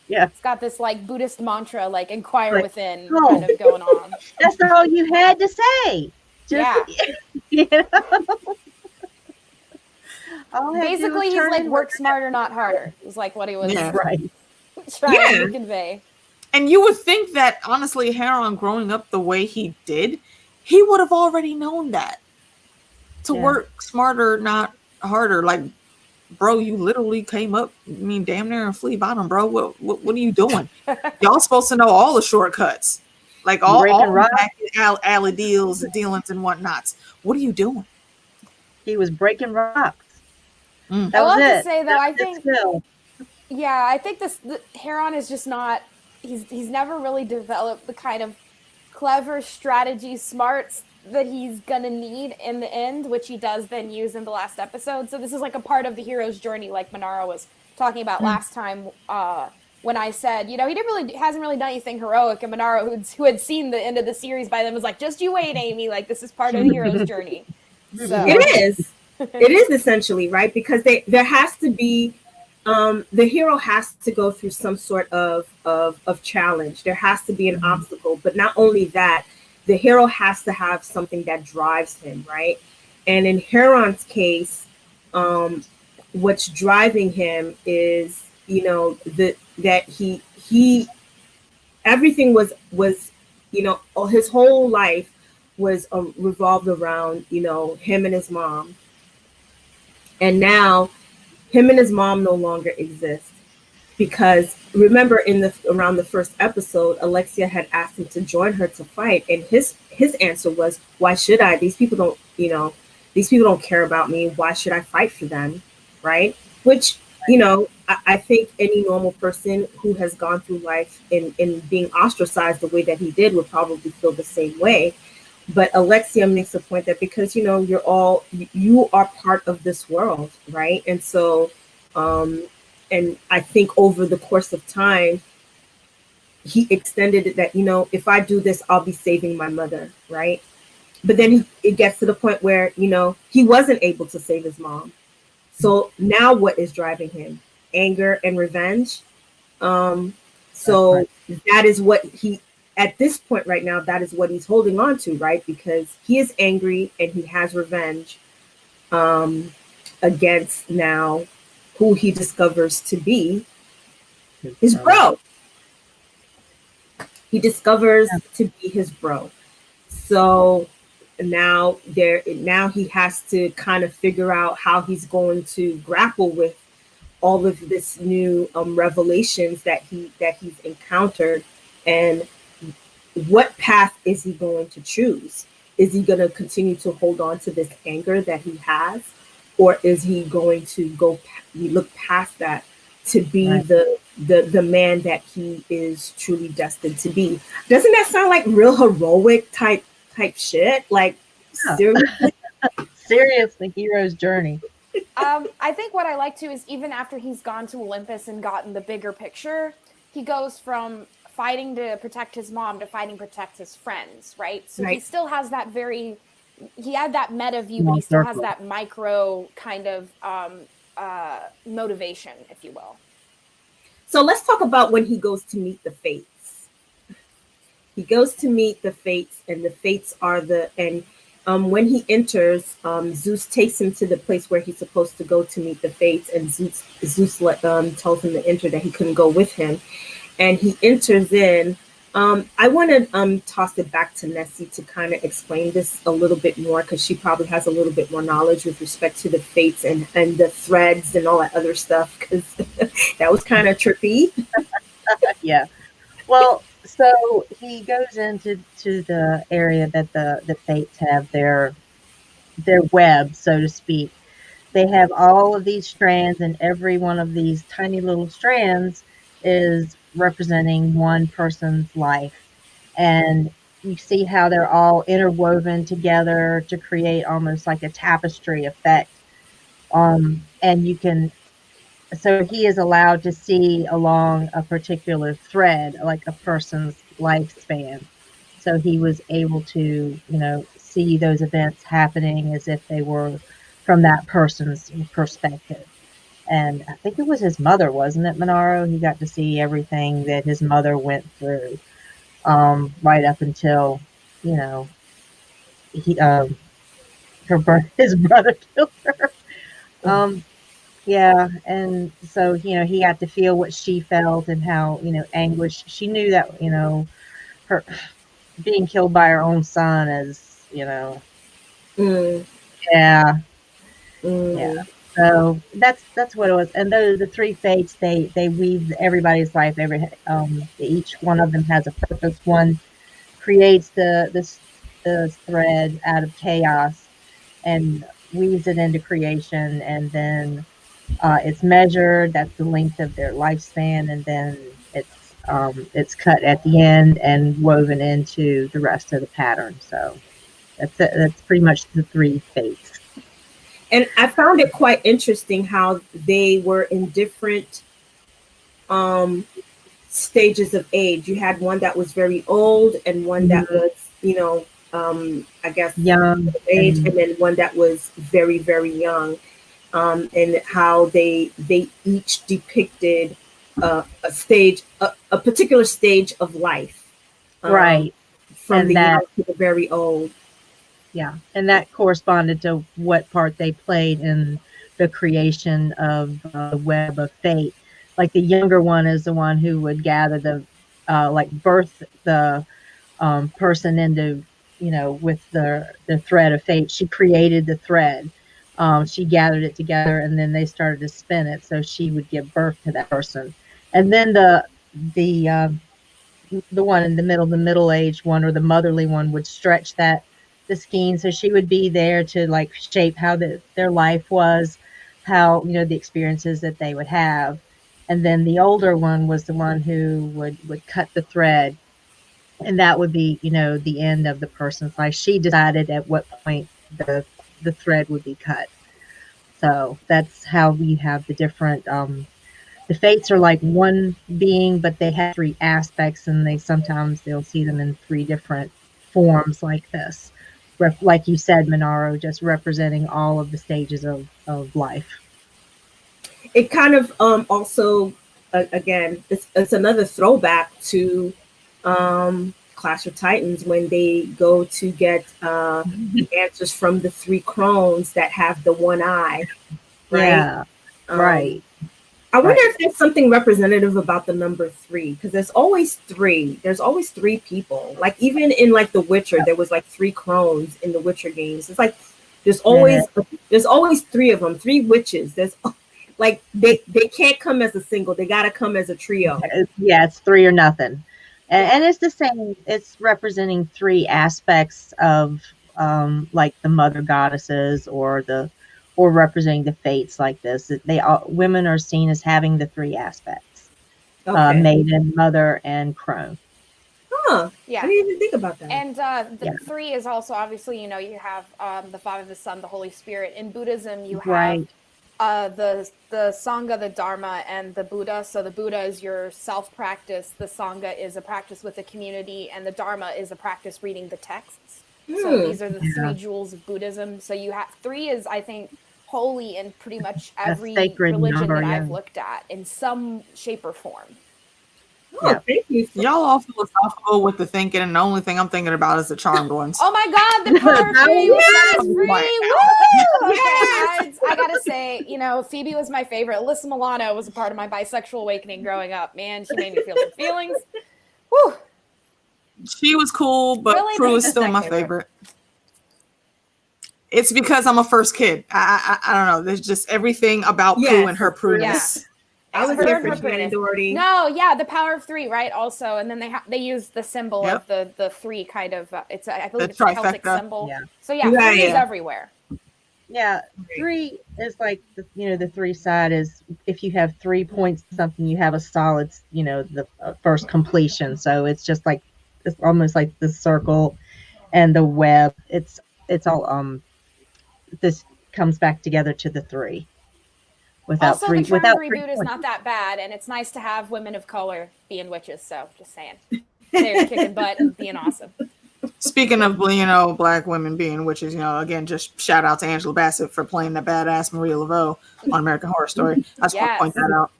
Yeah, it's got this like Buddhist mantra, like inquire within, kind of going on. That's all you had to say. Basically, he's like, work smarter, not harder. It was like what he was trying to convey. And you would think that, honestly, Heron growing up the way he did, he would have already known that. To work smarter, not harder. Like, bro, you literally came up, damn near and flea bottom, bro. What are you doing? Y'all supposed to know all the shortcuts. Like, all the alley deals and dealings and whatnots. What are you doing? He was breaking rocks. I love to say, though, I think Heron is just not... He's never really developed the kind of clever strategy smarts that he's gonna need in the end, which he does then use in the last episode. So this is like a part of the hero's journey, like Manara was talking about last time when I said, he hasn't really done anything heroic, and Manara, who had seen the end of the series by then, was like, just you wait, Amy, like this is part of the hero's journey. So. It is essentially, right? Because there has to be the hero has to go through some sort of challenge. There has to be an obstacle, but not only that, the hero has to have something that drives him, right? And in Heron's case, what's driving him is, you know, that he everything was, you know, his whole life was revolved around, you know, him and his mom. And now him and his mom no longer exist, because remember in the around the first episode, Alexia had asked him to join her to fight, and his answer was, why should I? These people don't, you know, these people don't care about me. Why should I fight for them? Right? Which, you know, I think any normal person who has gone through life in being ostracized the way that he did would probably feel the same way. But Alexia makes a point that because, you know, you are part of this world, right? And so, and I think over the course of time, he extended it that, you know, if I do this, I'll be saving my mother, right? But then it gets to the point where, you know, he wasn't able to save his mom. So now what is driving him? Anger and revenge. So that is what he, at this point right now, that is what he's holding on to, right? Because he is angry and he has revenge against now who he discovers to be his bro. He discovers to be his bro. So now he has to kind of figure out how he's going to grapple with all of this new revelations that he's encountered, and what path is he going to choose? Is he going to continue to hold on to this anger that he has, or is he going to look past that to be the man that he is truly destined to be? Doesn't that sound like real heroic type shit? Like, seriously? Seriously, hero's journey. I think what I like too is even after he's gone to Olympus and gotten the bigger picture, he goes from fighting to protect his mom to fighting to protect his friends, right? So he still has that he had that meta view, but he still has that micro kind of motivation, if you will. So let's talk about when he goes to meet the Fates. He goes to meet the Fates, and the Fates are when he enters, Zeus takes him to the place where he's supposed to go to meet the Fates, and Zeus tells him to enter, that he couldn't go with him. And he enters in. I want to toss it back to Nessie to kind of explain this a little bit more, because she probably has a little bit more knowledge with respect to the Fates and the threads and all that other stuff, because that was kind of trippy. Yeah. Well, so he goes into the area that the Fates have their web, so to speak. They have all of these strands, and every one of these tiny little strands is representing one person's life. And you see how they're all interwoven together to create almost like a tapestry effect. And you can, so he is allowed to see along a particular thread, like a person's lifespan. So he was able to, you know, see those events happening as if they were from that person's perspective. And I think it was his mother, wasn't it, Monaro? He got to see everything that his mother went through, right up until, you know, his brother killed her. Yeah, and so, you know, he got to feel what she felt and how, you know, anguish. She knew that, you know, her being killed by her own son is, you know, yeah. So that's what it was. And the three Fates, they weave everybody's life. Each one of them has a purpose. One creates the thread out of chaos and weaves it into creation, and then it's measured. That's the length of their lifespan, and then it's cut at the end and woven into the rest of the pattern. So that's pretty much the three Fates. And I found it quite interesting how they were in different stages of age. You had one that was very old, and one that was, you know, I guess young age, and then one that was very, very young. And how they each depicted a particular stage of life. Right. from And the that, young to the very old. yeah, and that corresponded to what part they played in the creation of the web of fate. Like the younger one is the one who would gather like birth the person into, with the thread of fate. She created the thread. She gathered it together, and then they started to spin it. So she would give birth to that person, and then the one in the middle, the middle-aged one or the motherly one, would stretch the skein, so she would be there to like shape how their life was, how the experiences that they would have. And then the older one was the one who would cut the thread, and that would be the end of the person's life. She decided at what point the thread would be cut. So that's how we have the different the fates are like one being, but they have three aspects, and they'll see them in three different forms like this. Like you said, Monaro, just representing all of the stages of life. It kind of also, again, it's another throwback to Clash of Titans when they go to get the answers from the three crones that have the one eye. Right? Yeah, right. I wonder if there's something representative about the number 3, because there's always 3. There's always 3 people. Like even in like The Witcher, there was like 3 crones in the Witcher games. It's like there's always 3 of them, 3 witches. There's like they can't come as a single. They got to come as a trio. Yeah, it's 3 or nothing. And it's the same. It's representing 3 aspects of like the mother goddesses or representing the fates like this. Women are seen as having the 3 aspects: maiden, mother, and crone. Huh. Yeah. I didn't even think about that. And the 3 is also obviously, you have the Father, the Son, the Holy Spirit. In Buddhism, you have the Sangha, the Dharma, and the Buddha. So the Buddha is your self-practice. The Sangha is a practice with the community, and the Dharma is a practice reading the texts. So these are the 3 jewels of Buddhism. So you have 3 is, I think, holy in pretty much every religion that I've looked at in some shape or form. Oh, thank you. Y'all all philosophical with the thinking, and the only thing I'm thinking about is the charmed ones. Oh my God, the power of 3 was free. Woo! Okay, I gotta say, Phoebe was my favorite. Alyssa Milano was a part of my bisexual awakening growing up. Man, she made me feel some feelings. Woo! She was cool, but really? Prue is still my favorite. It's because I'm a first kid. I don't know. There's just everything about Prue and her Prue-ness. Yeah. I was here for Shannon Doherty. No, yeah, the power of 3, right? Also, and then they use the symbol of the 3 kind of. I believe it's a Celtic symbol. Yeah. So 3 is everywhere. Yeah, 3 is like the 3 side is if you have 3 points something, you have a solid the first completion. So it's just like it's almost like the circle and the web. It's all this comes back together to the 3. Without also, 3, the term without reboot is not that bad, and it's nice to have women of color being witches. So, just saying, they're kicking butt and being awesome. Speaking of black women being witches, again, just shout out to Angela Bassett for playing the badass Maria Laveau on American Horror Story. I just want to point that out.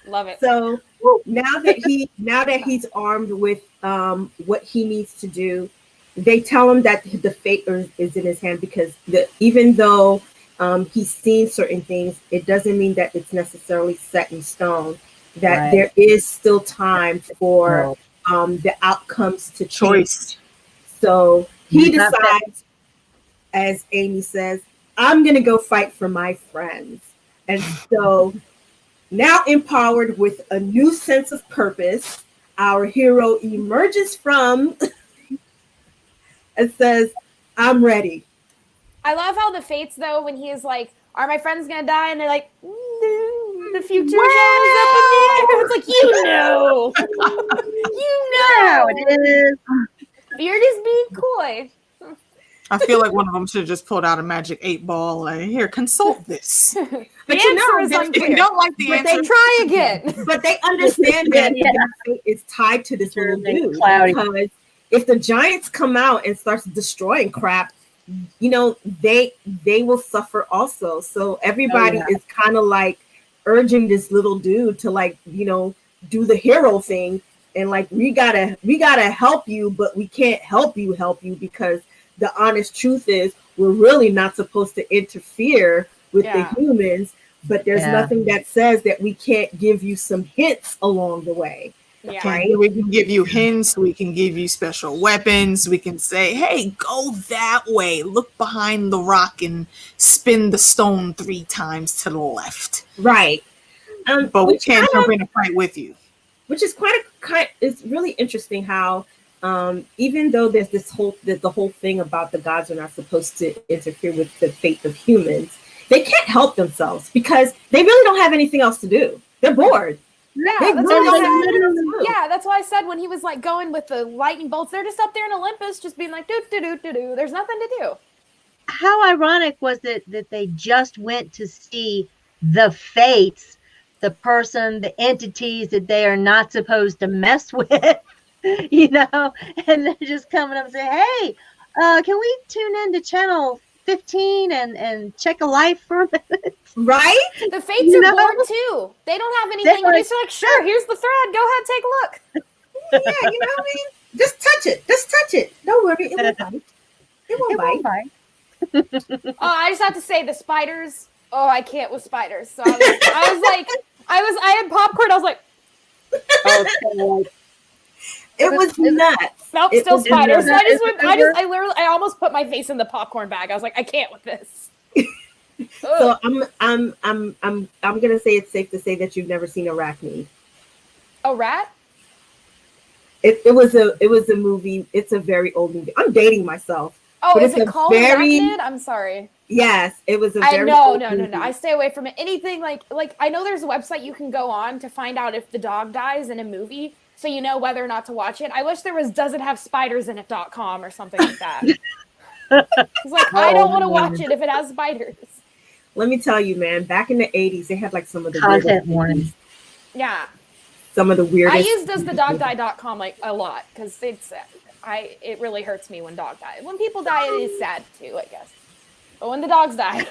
Love it. So now that he's armed with what he needs to do, they tell him that the fate is in his hand, because even though he's seen certain things, it doesn't mean that it's necessarily set in stone, that there is still time for the outcomes to change. So he decides, as Aemy says, I'm going to go fight for my friends. And so now empowered with a new sense of purpose, our hero emerges from and says, I'm ready. I love how the fates, though, when he is like, are my friends going to die? And they're like, the future is up in the air. It's like, you know it is. You're just being coy. I feel like one of them should have just pulled out a magic 8-ball. Like, here, consult this. The answer is unclear. If you don't like the answer, they try again. But they understand that it's tied to this little dude. Because if the giants come out and starts destroying crap, they will suffer also. So everybody is kind of like urging this little dude to do the hero thing and like we gotta help you, but we can't help you because the honest truth is we're really not supposed to interfere with the humans, but there's nothing that says that we can't give you some hints along the way. Yeah. Right? We can give you hints, we can give you special weapons, we can say, hey, go that way, look behind the rock and spin the stone 3 times to the left. Right. But we can't jump in a fight with you. Which is it's really interesting how even though there's the whole thing about the gods are not supposed to interfere with the fate of humans, they can't help themselves because they really don't have anything else to do. They're bored. Yeah, that's why I said when he was like going with the lightning bolts, they're just up there in Olympus, just being like, do do do do do. There's nothing to do. How ironic was it that they just went to see the fates, the person, the entities that they are not supposed to mess with, you know, and they're just coming up and saying, hey, can we tune in to channel 15 and check a life for a minute? Right? The fates are bored too. They don't have anything. They're just like, sure, here's the thread. Go ahead, take a look. Yeah, you know what I mean? Just touch it. Just touch it. Don't worry. It won't bite. It won't bite. Oh, I just have to say the spiders. Oh, I can't with spiders. So I had popcorn. I was like, it was nuts. Nope, still spiders. So I almost put my face in the popcorn bag. I was like, I can't with this. So I'm gonna say it's safe to say that you've never seen Arachne. A rat? It was a movie. It's a very old movie. I'm dating myself. Oh, is it called Arachnid? I'm sorry. Yes, it was a very no. I stay away from it. Anything like I know there's a website you can go on to find out if the dog dies in a movie, so you know whether or not to watch it. I wish there was doesn'thavespiders-in-it.com or something like that. It's like I don't want to watch it if it has spiders. Let me tell you, man, back in the 80s, they had like some of the content warnings. Yeah. Some of the weirdest. I use doesthedogdie.com like a lot because it really hurts me when dogs die. When people die, it is sad too, I guess. But when the dogs die,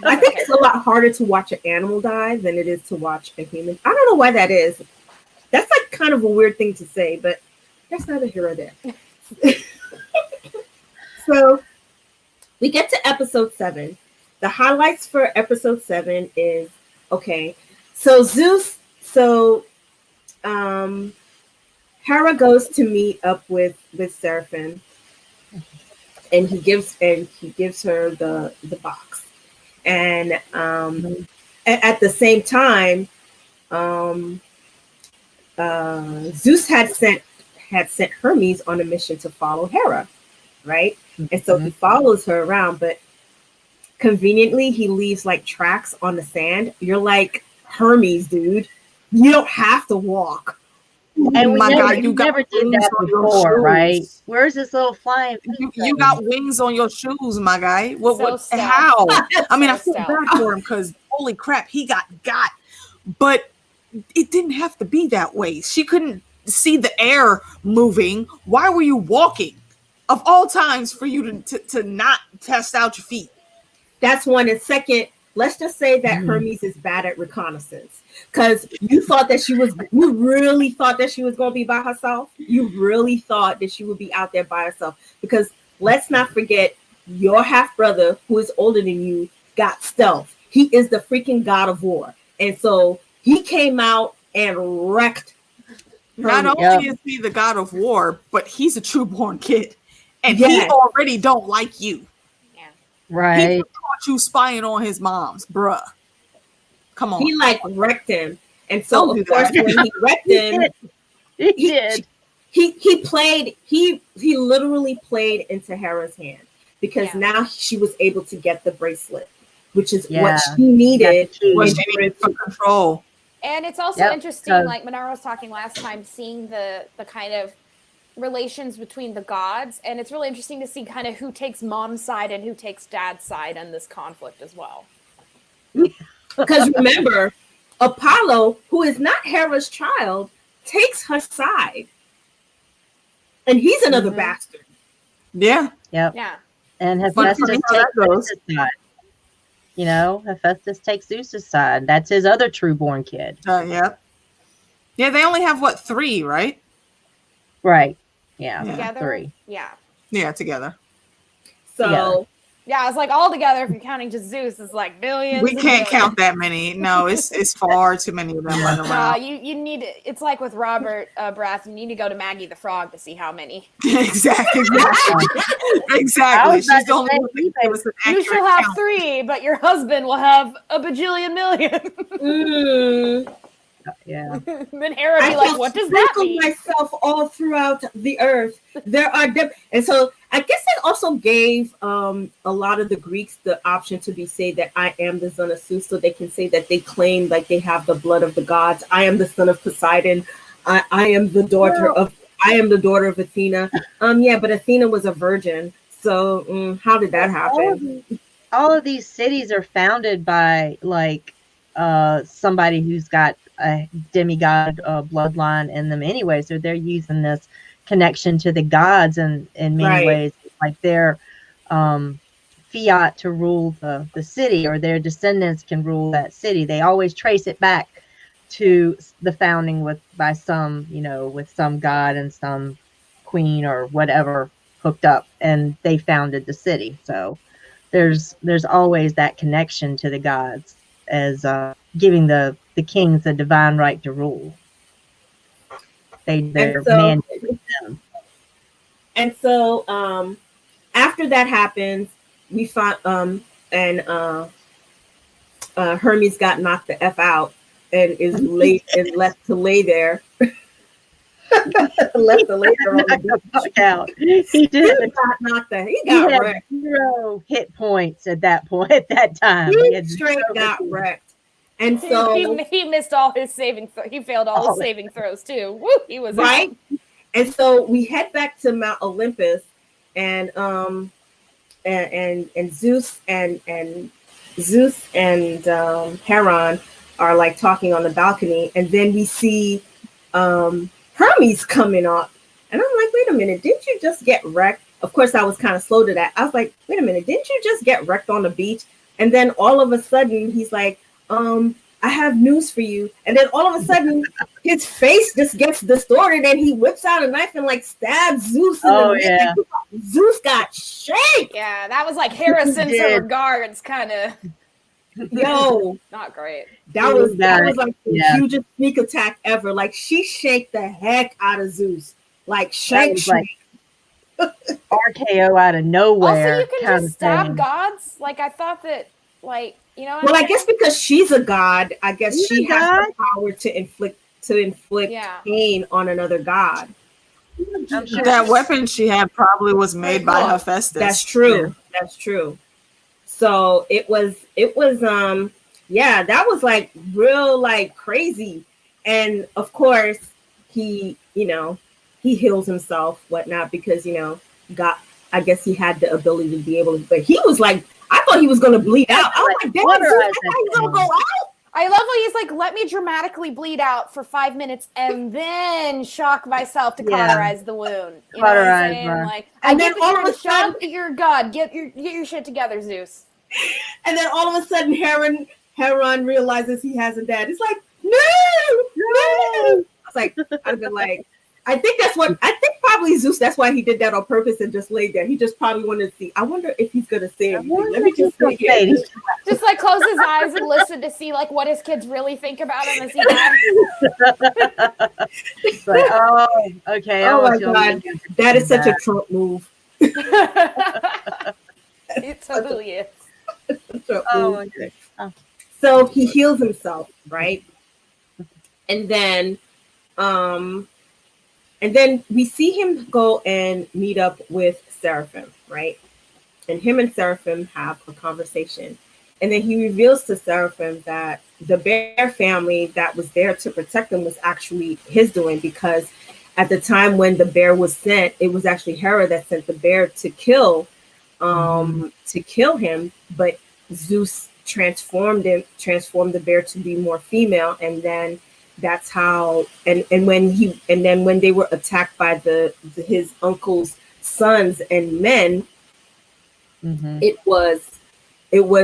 I think it's a lot harder to watch an animal die than it is to watch a human. I don't know why that is. That's like kind of a weird thing to say, but that's neither here or there. So we get to episode 7. The highlights for episode 7 is so Zeus. Hera goes to meet up with Seraphim, and he gives her the box, and at the same time, Zeus had sent Hermes on a mission to follow Hera, right? And so he follows her around, but conveniently he leaves like tracks on the sand. You're like, Hermes, dude, you don't have to walk. And we never did that before, right? Where's this little flying? You got wings on your shoes, my guy. So how? I mean, I feel bad for him because holy crap, he got. But it didn't have to be that way. She couldn't see the air moving. Why were you walking? Of all times for you to not test out your feet. That's one. And second, let's just say that Hermes is bad at reconnaissance. Because you really thought that she was going to be by herself. You really thought that she would be out there by herself. Because let's not forget, your half brother, who is older than you, got stealth. He is the freaking god of war. And so he came out and wrecked Hermes. Not only is he the god of war, but he's a true-born kid. And he already don't like you. Yeah. Right. He caught you spying on his moms, bruh. Come on. He like wrecked him. And so of course when he wrecked him, he did. He literally played into Hera's hand because now she was able to get the bracelet, which is what she needed for control. And it's also interesting, like Monara was talking last time, seeing the kind of relations between the gods, and it's really interesting to see kind of who takes mom's side and who takes dad's side in this conflict as well. Because remember, Apollo, who is not Hera's child, takes her side, and he's another bastard. Yeah. Yep. Yeah. And Hephaestus takes Zeus's side. You know, Hephaestus takes Zeus's side. That's his other true-born kid. Yeah. Yeah, they only have 3, right? Right. Yeah. Together? 3. Yeah. Together. So Together. Yeah, I was like, all together, if you're counting just Zeus, it's like billions. We and can't billions. count that many. No, it's far too many of them running around. You need to, it's like with Robert Brath, you need to go to Maggie the Frog to see how many. Exactly. I Exactly. was about She's the to only say, one that can give us an You accurate shall have count. 3, but your husband will have a bajillion million. Yeah. Then Hera be I like, shall what does that sprinkle mean? myself all throughout the earth. There are and so I guess it also gave a lot of the Greeks the option to be say that I am the son of Zeus, so they can say that they claim like they have the blood of the gods. I am the son of Poseidon. I am the daughter of Athena. Yeah, but Athena was a virgin. So how did that happen? All of these cities are founded by like somebody who's got a demigod bloodline in them anyway, so they're using this connection to the gods in many ways, like their fiat to rule the city, or their descendants can rule that city. They always trace it back to the founding by some, with some god and some queen or whatever hooked up, and they founded the city. So there's always that connection to the gods as giving the kings the divine right to rule. They're mandated them. And so after that happens, we find Hermes got knocked the F out and is left to lay there. Left to lay there on the beach. Out. He did. He got wrecked. 0 hit points at that point. At that time, he straight got wrecked. And so he missed all his saving. He failed all his saving throws too. Woo, he was right. out. And so we head back to Mount Olympus, and Zeus and Heron are like talking on the balcony, and then we see Hermes coming up, and I'm like, wait a minute, didn't you just get wrecked? Of course, I was kind of slow to that. I was like, wait a minute, didn't you just get wrecked on the beach? And then all of a sudden, he's like, I have news for you. And then all of a sudden, his face just gets distorted, and he whips out a knife and like stabs Zeus. Yeah. Zeus got shake. Yeah, that was like Hera sends her guards, kind of. Yo, not great. That was like the hugest sneak attack ever. Like she shaked the heck out of Zeus. Like shake. RKO out of nowhere. Also, you can just stab gods. Like I thought that, like Well, I guess because she's a god, I guess she has the power to inflict pain on another god. I'm sure that weapon she had probably was made by Hephaestus. That's true. Yeah. That's true. So it was that was like real like crazy. And of course he heals himself, whatnot, because I guess he had the ability to be able to, but he was like, I thought he was gonna bleed out. I was like, damn, I thought he was gonna go out. I love when he's like, let me dramatically bleed out for 5 minutes and then shock myself to cauterize the wound. You know what I'm saying? Like, and then all of a sudden, you're God. Get your shit together, Zeus. And then all of a sudden, Heron realizes he has a dad. It's like, no. I was like, I've been like, I think probably Zeus, that's why he did that on purpose and just laid there. He just probably wanted to see, I wonder if he's going to say anything. Let me just say it. Just like close his eyes and listen to see like what his kids really think about him as he dies. Like, oh, okay. Oh my God. That is such a Trump move. It totally is. So he heals himself, right? And then we see him go and meet up with Seraphim, right? And him and Seraphim have a conversation. And then he reveals to Seraphim that the bear family that was there to protect them was actually his doing, because at the time when the bear was sent, it was actually Hera that sent the bear to kill him, but Zeus transformed the bear to be more female, and then that's how and then when they were attacked by his uncle's sons and men, it was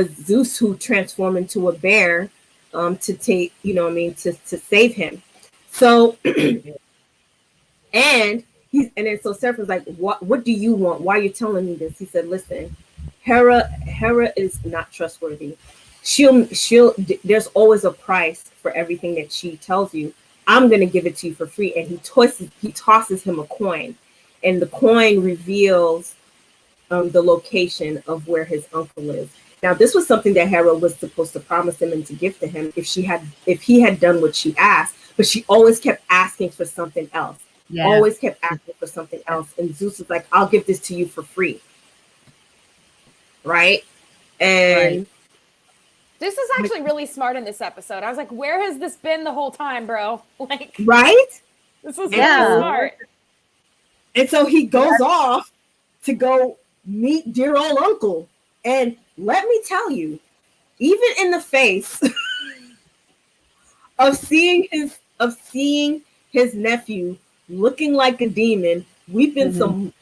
Zeus who transformed into a bear to take, to save him. So and and then so Seraphim's like, what do you want? Why are you telling me this? He said, listen, Hera is not trustworthy. There's always a price for everything that she tells you. I'm gonna give it to you for free. And he tosses him a coin, and the coin reveals the location of where his uncle is. Now, this was something that Hera was supposed to promise him and to give to him if he had done what she asked, but she always kept asking for something else. Yeah. Always kept asking for something else. And Zeus was like, I'll give this to you for free. Right? And this is actually really smart in this episode. I was like, where has this been the whole time, bro? Like, right? This is really smart. And so he goes off to go meet dear old uncle. And let me tell you, even in the face of seeing his nephew looking like a demon, wielding some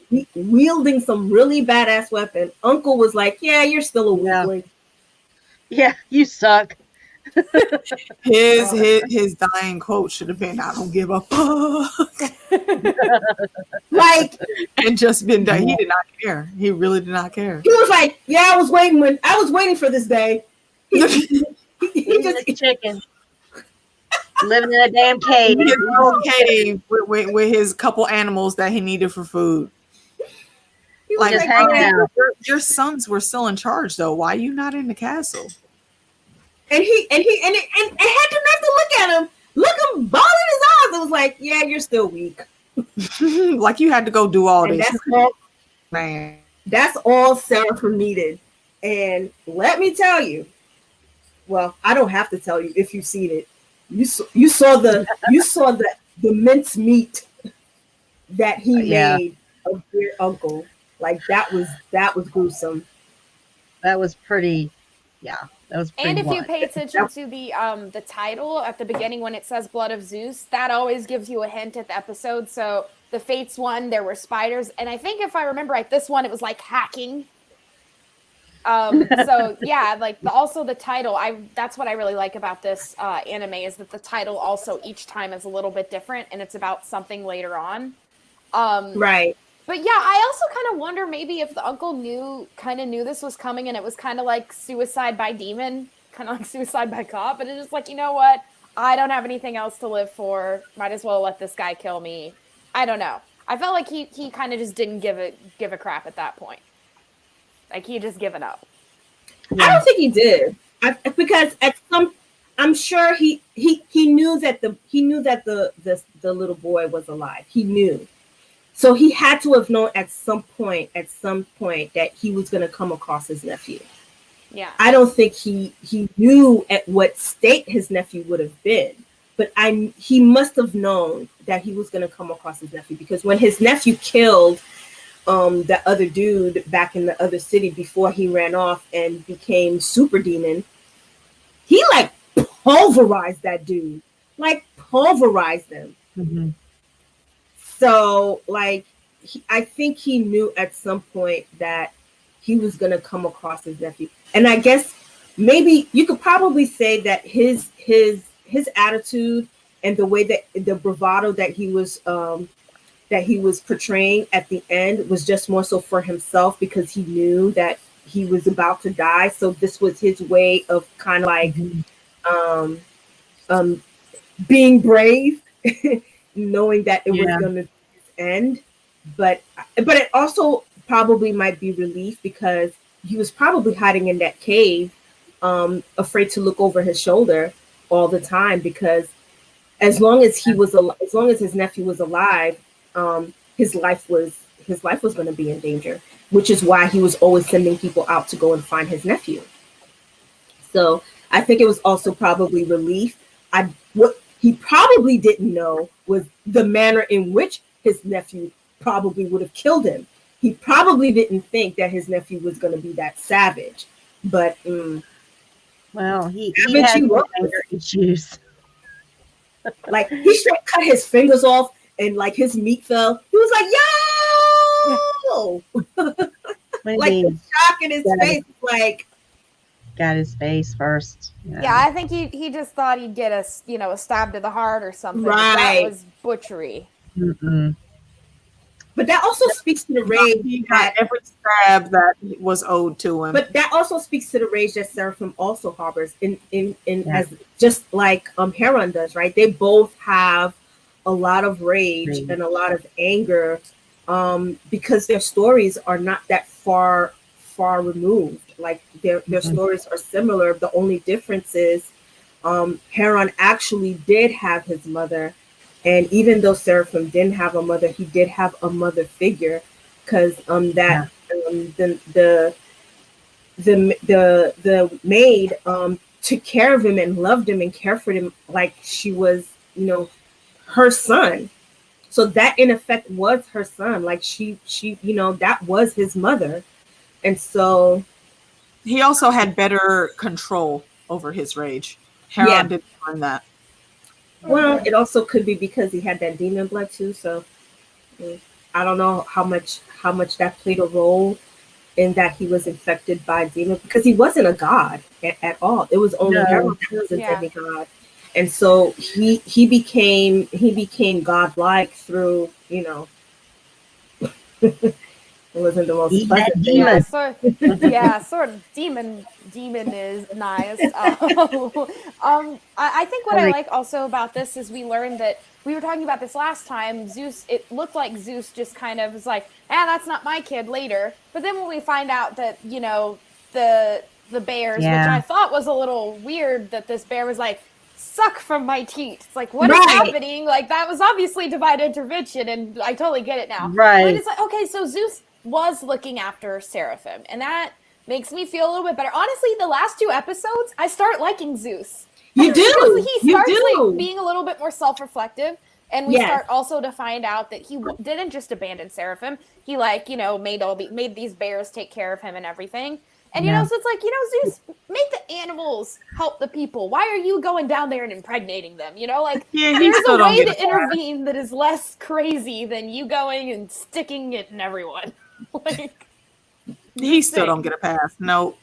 really badass weapon, Uncle was like, "Yeah, you're still a weakling. Yeah, you suck." His dying quote should have been, "I don't give a fuck." Like, and just been done. He did not care. He really did not care. He was like, "Yeah, I was waiting for this day." He just chicken. Living in a damn cave. His little cave with his couple animals that he needed for food. Like, just hanging out. Your sons were still in charge, though. Why are you not in the castle? And he had the nerve to look at him, look him ball in his eyes. It was like, "Yeah, you're still weak." Like you had to go do all this. That's all Seraphim needed. And let me tell you, well, I don't have to tell you if you've seen it. You saw the mince meat that he made of your uncle. Like that was gruesome. That was pretty. Yeah, that was pretty. And if you pay attention to the title at the beginning when it says "Blood of Zeus," that always gives you a hint at the episode. So the Fates one, there were spiders, and I think if I remember right, this one it was like hacking. So yeah, like also the title, that's what I really like about this anime is that the title also each time is a little bit different and it's about something later on. Right. But yeah, I also kind of wonder maybe if the uncle knew this was coming and it was kind of like suicide by demon, kind of like suicide by cop, but it's just like, you know what? I don't have anything else to live for. Might as well let this guy kill me. I don't know. I felt like he kind of just didn't give a crap at that point. Like he just given up. Yeah. I don't think he did. Because I'm sure he knew that the little boy was alive. He knew. So he had to have known at some point that he was going to come across his nephew. Yeah. I don't think he knew at what state his nephew would have been, but he must have known that he was going to come across his nephew, because when his nephew killed the other dude back in the other city before he ran off and became super demon, he like pulverized that dude, like pulverized him. Mm-hmm. So like I think he knew at some point that he was going to come across his nephew. And I guess maybe you could probably say that his attitude and the way that the bravado that he was portraying at the end was just more so for himself, because he knew that he was about to die. So this was his way of kind of like being brave, knowing that it was going to end. But it also probably might be relief, because he was probably hiding in that cave, afraid to look over his shoulder all the time, because as long as his nephew was alive, his life was going to be in danger, which is why he was always sending people out to go and find his nephew. So I think it was also probably relief. What he probably didn't know was the manner in which his nephew probably would have killed him. He probably didn't think that his nephew was going to be that savage. But well, he had anger issues. Like he straight cut his fingers off and like his meat fell. He was like, "Yo!" Like the shock in his face, like got his face first. Yeah, I think he just thought he'd get a stab to the heart or something. Right. That was butchery. Mm-mm. But that also speaks to the rage He got every stab that was owed to him. But that also speaks to the rage that Seraphim also harbors as just like Heron does, right? They both have a lot of rage and a lot of anger because their stories are not that far removed. Like their stories are similar. The only difference is Heron actually did have his mother, and even though Seraphim didn't have a mother, he did have a mother figure, because the maid took care of him and loved him and cared for him like she was, her son. So that in effect was her son. Like she that was his mother. And so he also had better control over his rage. Heron didn't learn that. Well, it also could be because he had that demon blood too. So I don't know how much that played a role in that he was infected by demon, because he wasn't a god at all. It was only Heron that was a demigod. And so he became godlike through, it wasn't the most pleasant thing. Sort of demon is nice. I think what I like also about this is we learned that we were talking about this last time. Zeus, it looked like Zeus just kind of was like, that's not my kid later. But then when we find out that, the bears, which I thought was a little weird, that this bear was like, suck from my teeth. It's like, what is happening? Like, that was obviously divine intervention, and I totally get it now. Right. But it's like, okay, so Zeus was looking after Seraphim, and that makes me feel a little bit better. Honestly, the last 2 episodes, I start liking Zeus. You do. He starts like being a little bit more self-reflective, and we start also to find out that he didn't just abandon Seraphim. He made these bears take care of him and everything. And so it's like, Zeus, make the animals help the people. Why are you going down there and impregnating them? There's a way to intervene that is less crazy than you going and sticking it in everyone. He still don't get a pass. No.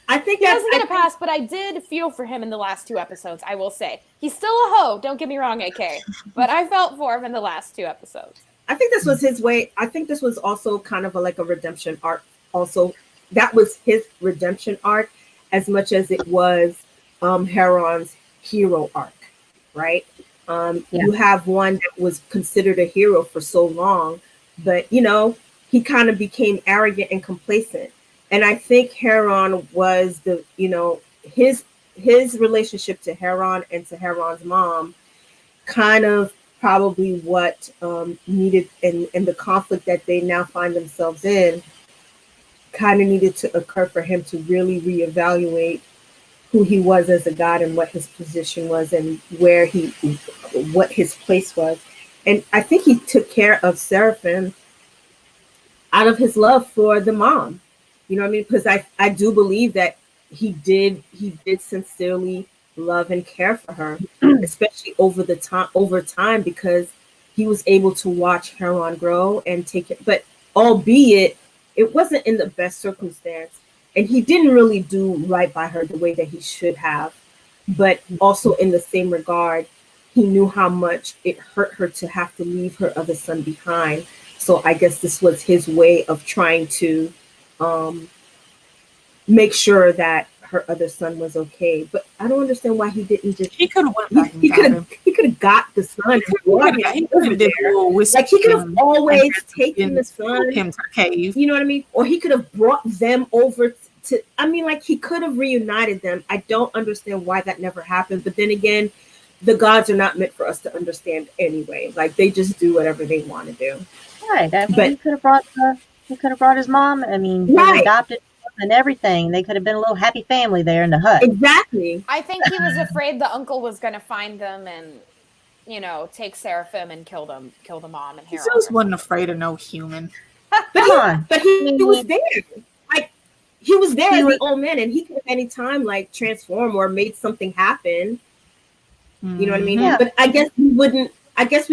I think he doesn't get a pass, but I did feel for him in the last 2 episodes, I will say. He's still a hoe, don't get me wrong, AK. But I felt for him in the last 2 episodes. I think this was his way. I think this was also kind of like a redemption arc. Also, that was his redemption arc as much as it was Heron's hero arc, right? You have one that was considered a hero for so long, but, he kind of became arrogant and complacent. And I think Heron was his relationship to Heron and to Heron's mom kind of probably what needed, and the conflict that they now find themselves in kind of needed to occur for him to really reevaluate who he was as a god and what his position was and what his place was. And I think he took care of Seraphim out of his love for the mom. You know what I mean? Because I do believe that he did sincerely love and care for her, especially over time, because he was able to watch Heron grow and take it. But albeit it wasn't in the best circumstance, and he didn't really do right by her the way that he should have. But also in the same regard, he knew how much it hurt her to have to leave her other son behind. So I guess this was his way of trying to make sure that her other son was okay. But I don't understand why he didn't just. He could have went back and got him. He could have got the son. He could have always taken the son. Him to the cave. You know what I mean? Or he could have brought them over to. I mean, like, he could have reunited them. I don't understand why that never happened. But then again, the gods are not meant for us to understand anyway. Like, they just do whatever they want to do. Right. I mean, he could have brought his mom. I mean, he adopted and everything. They could have been a little happy family there in the hut. Exactly. I think he was afraid the uncle was going to find them and, take Seraphim and kill the mom and Heron. He just wasn't afraid of no human. Come on. But he was there. Like, he was there as the old man, and he could have any time like transformed or made something happen. You know what I mean? Yeah. But I guess we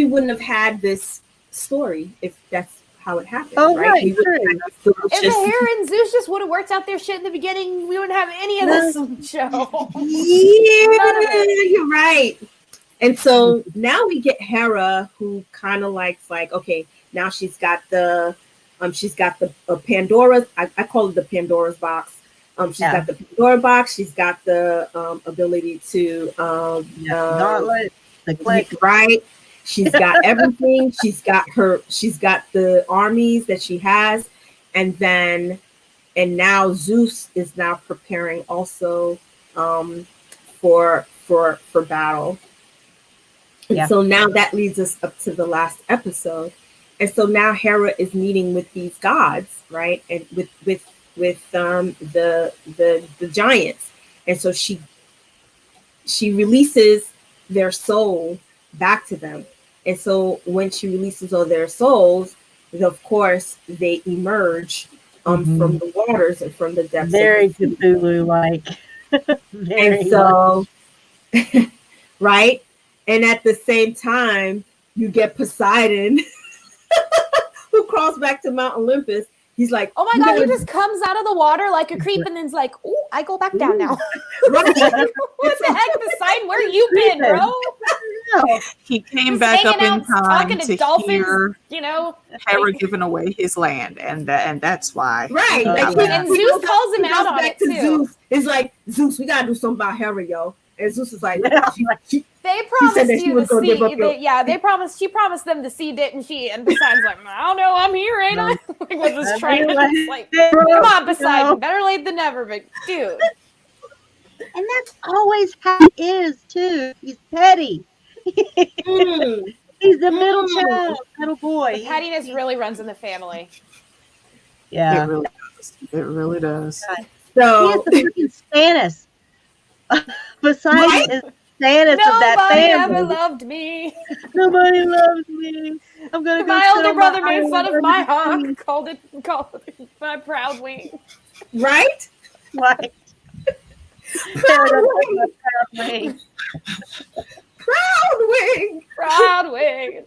wouldn't have had this story if that's how it happened. Oh, right. If the Heron Zeus just would have worked out their shit in the beginning, we wouldn't have any of this show. Yeah, you're right. And so now we get Hera, who kind of likes like, okay, now she's got the Pandora's. I call it the Pandora's box. She's got the Pandora box. She's got the ability to gauntlet, the click. Right. She's got everything. She's got the armies that she has, and now Zeus is now preparing also for battle. And so now that leads us up to the last episode. And so now Hera is meeting with these gods, right? And with the giants. And so she releases their soul back to them. And so when she releases all their souls, of course they emerge from the waters and from the depths. Very Cthulhu-like. And so right? And at the same time, you get Poseidon who crawls back to Mount Olympus. He's like, oh my God, he just comes out of the water like a creep and then's like, oh, I go back down now. Right. What the heck, Poseidon? Where you been, bro? He came back up in time to dolphins, hear, you know, Hera giving away his land, and that's why. Right. And Zeus calls him out on it too. Zeus. It's like, Zeus, we gotta do something about Hera, yo. And Zeus is like, they promised you the seed. They promised. She promised them the seed, didn't she? And Poseidon's like, I don't know, I'm here, ain't I? Like, with this trident, like, come on, Poseidon, better late than never, but dude. And that's always how he is too. He's petty. He's the middle child, little boy. The pettiness really runs in the family. Yeah, it really does. It really does. So he is the freaking Stannis. Poseidon is Stannis of that family. Nobody ever loved me. Nobody loves me. I'm gonna go. My older brother made fun of my hawk. Called it my proud wing. Right? Right. Proud wing. Proud wing.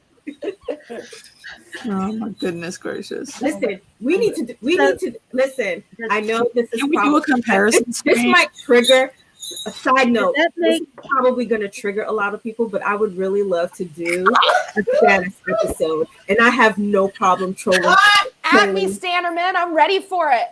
Oh my goodness gracious! Listen, we need to listen. I know this is. Can we do a comparison? This might trigger. A side note, this is probably going to trigger a lot of people, but I would really love to do a Stannis episode, and I have no problem trolling. Acme Stannerman, I'm ready for it.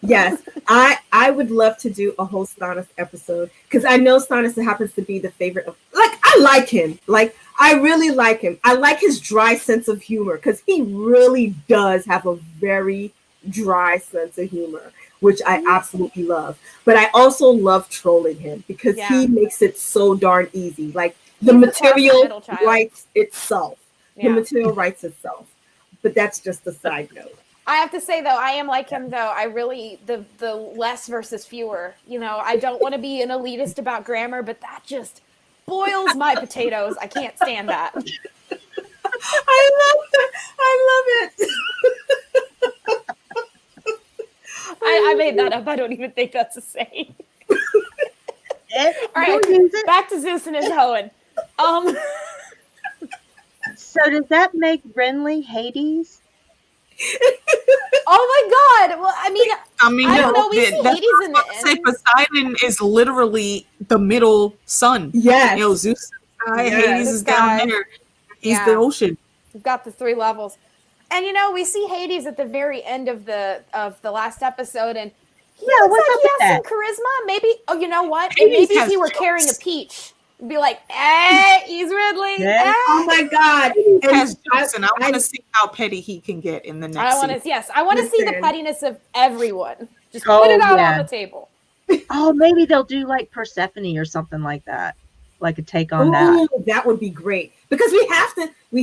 Yes, I would love to do a whole Stannis episode because I know Stannis happens to be the favorite of. Like, I like him. Like, I really like him. I like his dry sense of humor because he really does have a very dry sense of humor, which I absolutely love. But I also love trolling him because he makes it so darn easy. Like, the material writes itself. The material writes itself. But that's just a side note. I have to say, though, I am like him, though. I really, the less versus fewer. You know, I don't want to be an elitist about grammar, but that just boils my potatoes. I can't stand that. I love it. I made that up. I don't even think that's a saying. All right, back to Zeus and his hoeing. So does that make Renly Hades? Oh my God! Well, I mean, I don't know. We see Hades in the end. Poseidon is literally the middle sun. Yes. You know, Zeus is high, Hades is down there. He's the ocean. We've got the 3 levels. And you know, we see Hades at the very end of the last episode, and he looks like he has some charisma. Maybe, you know what? Maybe if he were carrying a peach, it'd be like, hey, he's Ridley. Yeah. Hey. Oh my God! And I want to see how petty he can get in the next. I want to see the pettiness of everyone. Just put it out on the table. Oh, maybe they'll do like Persephone or something like that, like a take on that. That would be great because we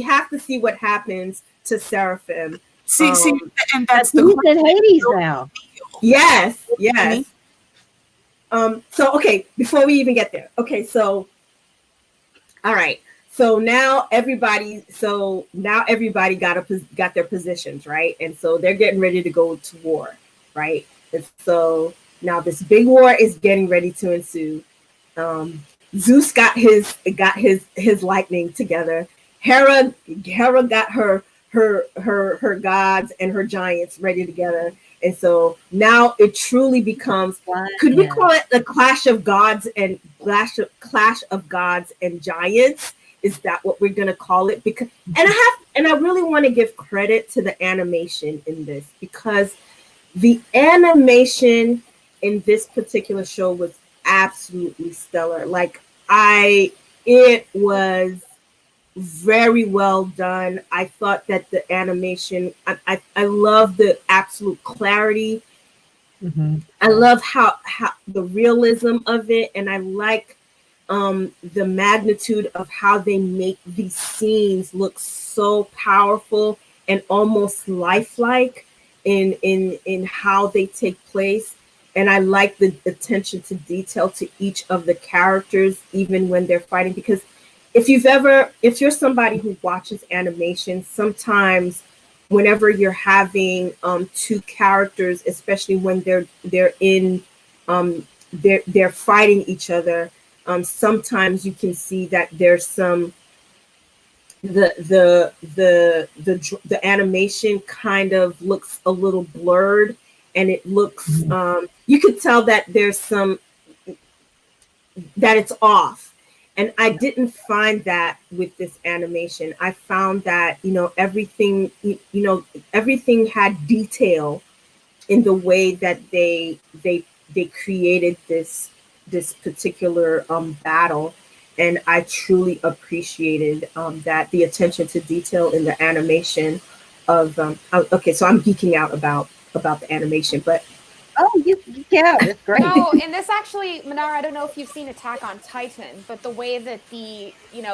have to see what happens to Seraphim. See, and that's the in Hades now. Yes. So okay, before we even get there, okay, so all right, so now everybody got their positions, right, and so they're getting ready to go to war, right, and so now this big war is getting ready to ensue. Zeus got his lightning together. Hera got her gods and her giants ready together, And so now it truly becomes, could we call it the clash of gods and clash of gods and giants? Is that what we're going to call it? Because I really want to give credit to the animation in this, because the animation in this particular show was absolutely stellar. Like, it was very well done. I thought that the animation, I love the absolute clarity. I love how the realism of it, and I like the magnitude of how they make these scenes look so powerful and almost lifelike in how they take place. And I like the attention to detail to each of the characters, even when they're fighting, because if you're somebody who watches animation, sometimes whenever you're having two characters, especially when they're fighting each other, sometimes you can see that there's some the animation kind of looks a little blurred, and it looks you could tell that there's some that it's off. And I didn't find that with this animation. I found that, everything had detail in the way that they created this particular battle. And I truly appreciated that, the attention to detail in the animation of okay, so I'm geeking out about the animation, but yeah, it's great. No, and this actually, Manara, I don't know if you've seen Attack on Titan, but the way that that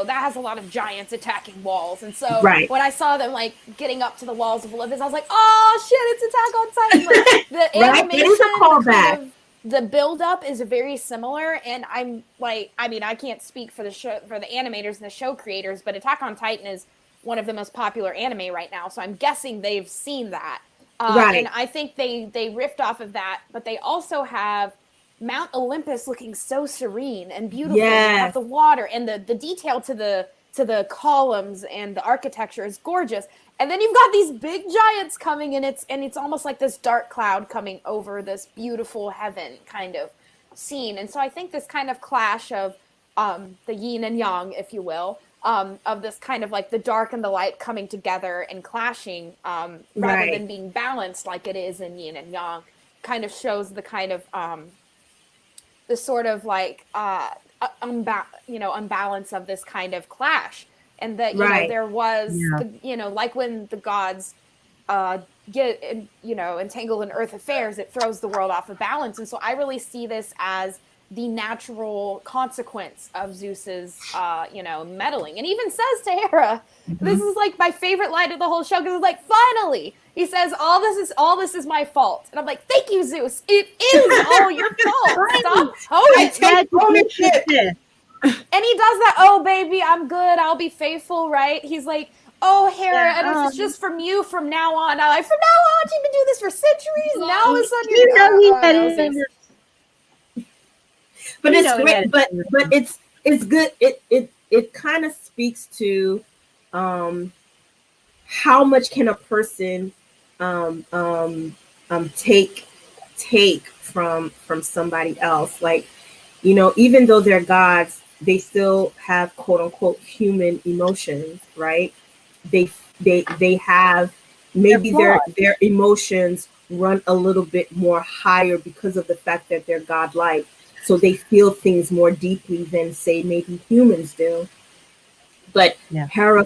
has a lot of giants attacking walls. And so when I saw them like getting up to the walls of Olympus, I was like, oh shit, it's Attack on Titan. Like, the animation, the build-up is very similar. And I'm like, I can't speak for the show, for the animators and the show creators, but Attack on Titan is one of the most popular anime right now. So I'm guessing they've seen that. And I think they riffed off of that, but they also have Mount Olympus looking so serene and beautiful. Yes. You have the water and the detail to the columns, and the architecture is gorgeous. And then you've got these big giants coming, and it's almost like this dark cloud coming over this beautiful heaven kind of scene. And so I think this kind of clash of the yin and yang, if you will, of this kind of like the dark and the light coming together and clashing, rather than being balanced like it is in yin and yang, kind of shows the kind of the sort of like unbalance of this kind of clash. And that there was like when the gods get entangled in earth affairs, it throws the world off of balance. And so I really see this as the natural consequence of Zeus's, meddling. And even says to Hera, this is like my favorite line of the whole show, because it's like, finally, he says, all this is my fault. And I'm like, thank you, Zeus. It is all your fault. Stop owning. And he does that, oh, baby, I'm good. I'll be faithful, right? He's like, oh, Hera, and it's just from you from now on. I'm like, from now on, you've been doing this for centuries. Now all of a sudden you're But it's great, but it's good. It kind of speaks to how much can a person take from somebody else. Like, even though they're gods, they still have quote unquote human emotions, right? They have maybe their emotions run a little bit more higher because of the fact that they're godlike. So they feel things more deeply than, say, maybe humans do. But Hera,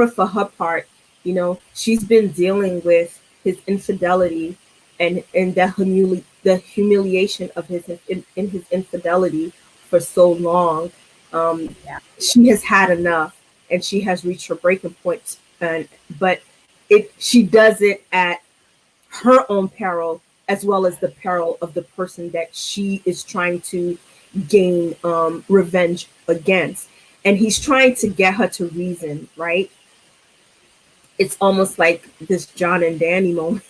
for her part, she's been dealing with his infidelity and the humiliation of his infidelity for so long. She has had enough, and she has reached her breaking point. But she does it at her own peril, as well as the peril of the person that she is trying to gain revenge against. And he's trying to get her to reason, right? It's almost like this John and Danny moment.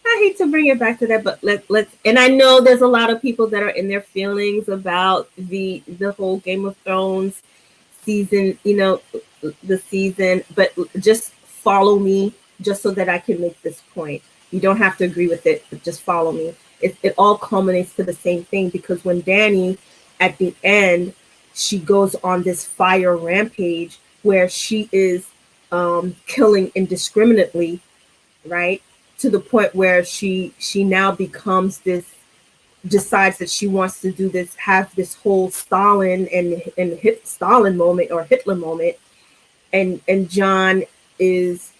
I hate to bring it back to that, but let's. And I know there's a lot of people that are in their feelings about the whole Game of Thrones season, the season. But just follow me, just so that I can make this point. You don't have to agree with it, but just follow me. It all culminates to the same thing, because when Dani, at the end, she goes on this fire rampage where she is killing indiscriminately, right? To the point where she now becomes this, decides that she wants to do this, have this whole Stalin and Stalin moment or Hitler moment, and John is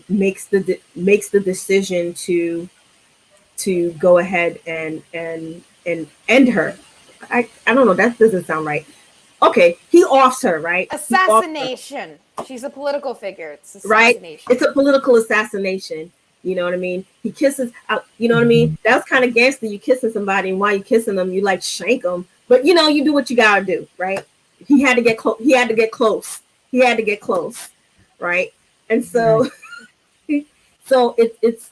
makes the decision to go ahead and end her. I don't know, that doesn't sound right. Okay, he offs her, right? Assassination. She's a political figure. It's assassination. Right? It's a political assassination. You know what I mean? He kisses, you know what I mean? That's kind of gangster. You kissing somebody, and while you kissing them, you like shank them. But you know, you do what you gotta do, right? He had to get close. He had to get close. He had to get close, right? And so, so it's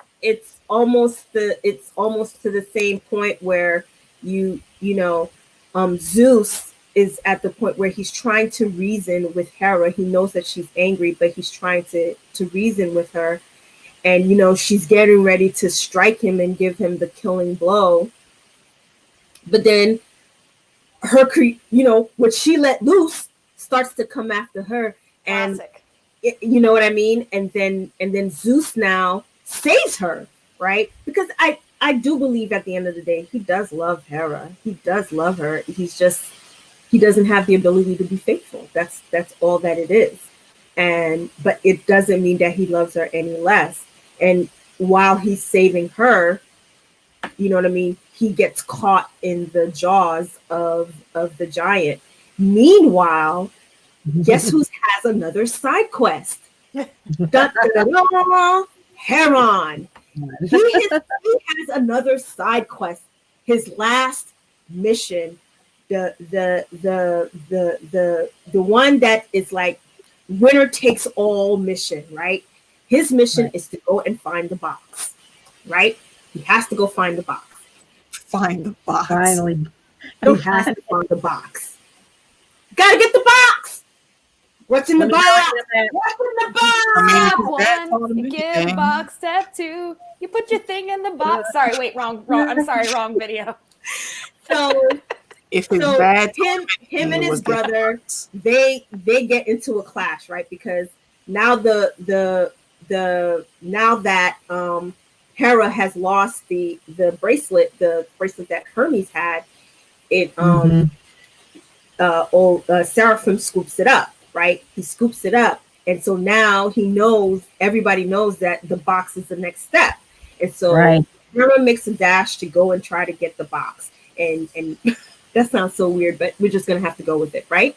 almost to the same point where you know, Zeus is at the point where he's trying to reason with Hera. He knows that she's angry, but he's trying to reason with her. And, you know, she's getting ready to strike him and give him the killing blow. But then her, you know, what she let loose starts to come after her. And you know what I mean? And then Zeus now saves her, right? Because I do believe at the end of the day, he does love Hera. He does love her. He's just, he doesn't have the ability to be faithful. That's all that it is. But it doesn't mean that he loves her any less. And while he's saving her, you know what I mean, he gets caught in the jaws of the giant. Meanwhile, guess who has another side quest? Heron. He has another side quest. His last mission, the one that is like winner takes all mission, right? His mission is to go and find the box, right? He has to go find the box. Find the box. Finally. He has to find the box. Gotta get the box. What's in the box? What's in the box? Step one, you get a box. Step two, you put your thing in the box. Sorry, wait, wrong. I'm sorry, wrong video. So if it's bad, him and his brother, they get into a clash, right? Because now now that Hera has lost the bracelet that Hermes had, it Seraphim scoops it up, right? He scoops it up, and so now everybody knows that the box is the next step, and so Hera makes a dash to go and try to get the box, and that sounds so weird, but we're just gonna have to go with it, right?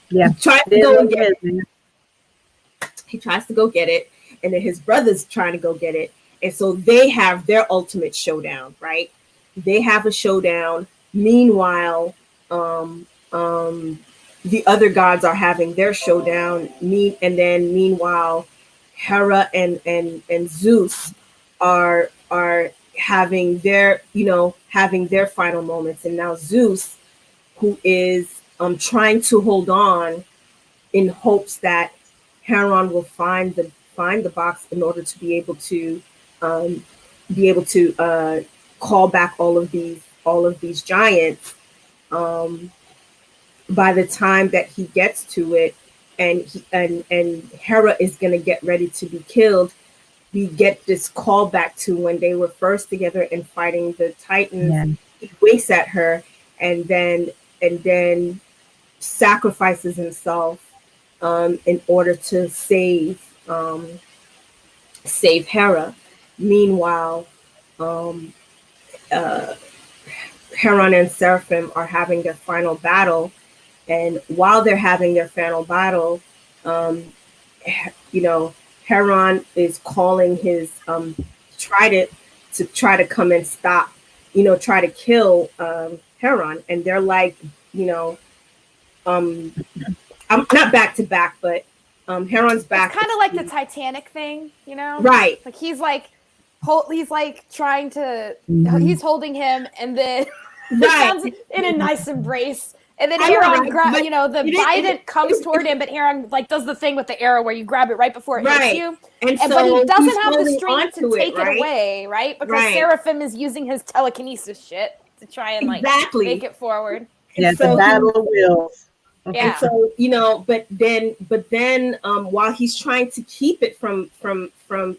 Yeah. He tries to go and get it. He tries to go get it, and then his brother's trying to go get it. And so they have their ultimate showdown, right? They have a showdown. Meanwhile, the other gods are having their showdown. Meanwhile, Hera and Zeus are having their final moments. And now Zeus, who is trying to hold on in hopes that Heron will find the box in order to be able to call back all of these giants. By the time that he gets to it, and Hera is going to get ready to be killed, we get this call back to when they were first together and fighting the Titans. Yeah. He winks at her and then sacrifices himself in order to save Hera. Meanwhile, Heron and Seraphim are having their final battle, and while they're having their final battle, Heron is calling his trident to try to come and stop, try to kill Heron, and they're like, I'm not back to back, but Heron's back. It's kind of like the Titanic thing, right? Like he's trying to, he's holding him, and then sounds in a nice embrace, And then I know, Heron, right? But you know, the Bident comes toward him, but Heron like does the thing with the arrow where you grab it right before it hits you. And so but he he's doesn't have the holding strength to onto take right? it away, right? Because Right. Seraphim is using his telekinesis shit to try and like Exactly. make it forward. Yeah, And so the battle of wills. Yeah. And so, you know, but then while he's trying to keep it from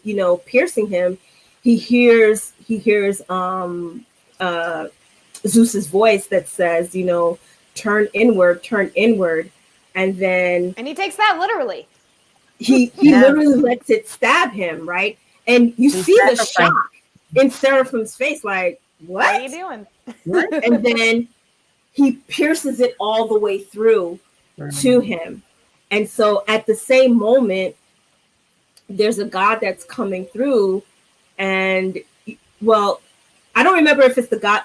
you know, piercing him, he hears Zeus's voice that says, you know, turn inward, and then And he takes that literally. he literally lets it stab him, right? And you see the shock in Seraphim's face, like, what are you doing? What? And then he pierces it all the way through to him. And so at the same moment, there's a god that's coming through, and well, I don't remember if it's the god,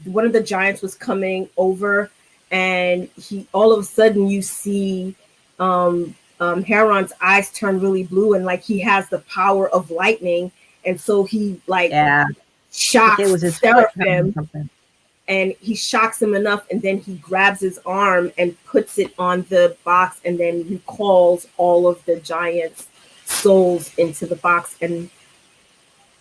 one of the giants was coming over, and he all of a sudden you see Heron's eyes turn really blue, and like he has the power of lightning, and so he like shocks Seraphim. And he shocks him enough, and then he grabs his arm and puts it on the box, and then recalls all of the giants' souls into the box. And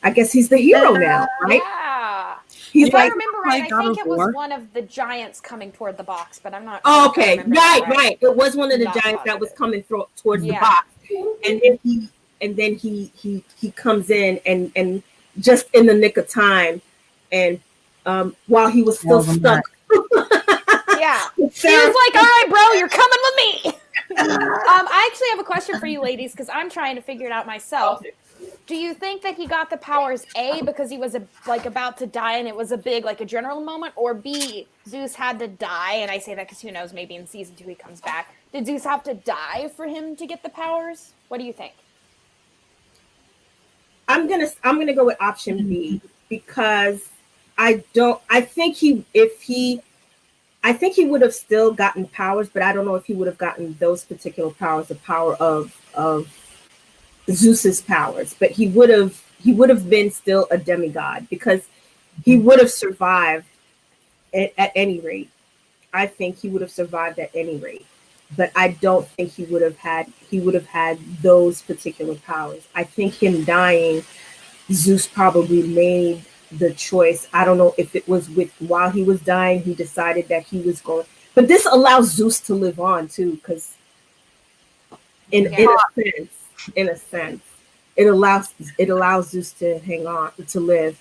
I guess he's the hero now, right? Yeah. He's I remember right. I think it was one of the giants coming toward the box, but I'm not. Oh, okay, right. It was one of the giants that was coming towards the box, and then he comes in and just in the nick of time, and while he was still stuck. Yeah. He was like, all right, bro, you're coming with me. I actually have a question for you ladies, because I'm trying to figure it out myself. Do you think that he got the powers A because he was about to die and it was a big like adrenaline moment, or B, Zeus had to die? And I say that because who knows, maybe in season 2 he comes back. Did Zeus have to die for him to get the powers? What do you think? I'm gonna go with option B, because I think he would have still gotten powers, but I don't know if he would have gotten those particular powers, the power of Zeus's powers, but he would have been still a demigod, because he would have survived at any rate. I think he would have survived at any rate, but I don't think he would have had those particular powers. I think him dying, Zeus probably made the choice. I don't know if it was while he was dying, he decided that he was going, but this allows Zeus to live on too, because in a sense, it allows Zeus to hang on, to live.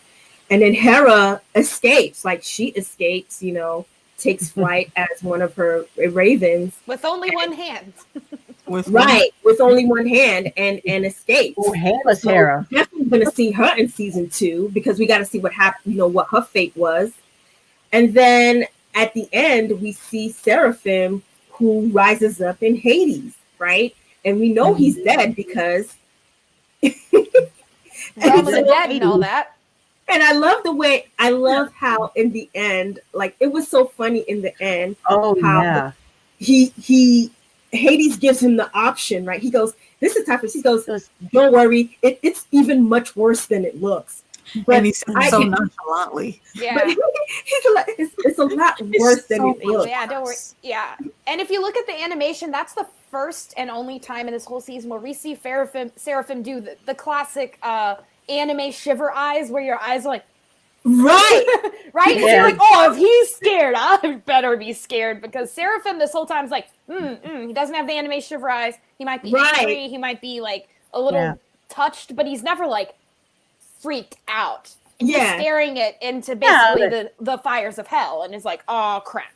And then Hera escapes, like she escapes, you know, takes flight as one of her ravens with only one hand. With only one hand, and escapes. Oh, handless so Hera. Definitely gonna see her in season 2, because we got to see what happened, you know, what her fate was. And then at the end, we see Seraphim, who rises up in Hades, right? And we know he's dead because Realm of the dead and all that. And I love how in the end, like it was so funny in the end. Oh, how Hades gives him the option, right? He goes, "This is tough." He goes, "Don't worry, it's even much worse than it looks." But and he said so nonchalantly. Yeah, but it's a lot worse than it looks. Yeah, don't worry. Yeah, and if you look at the animation, that's the first and only time in this whole season where we see Seraphim do the classic anime shiver eyes, where your eyes are like, right, right. Yeah. So you're like, oh, if he's scared, I better be scared, because Seraphim this whole time is like, he doesn't have the anime shiver eyes. He might be angry. He might be like a little touched, but he's never like freaked out. He's staring it into basically the fires of hell, and is like, oh crap.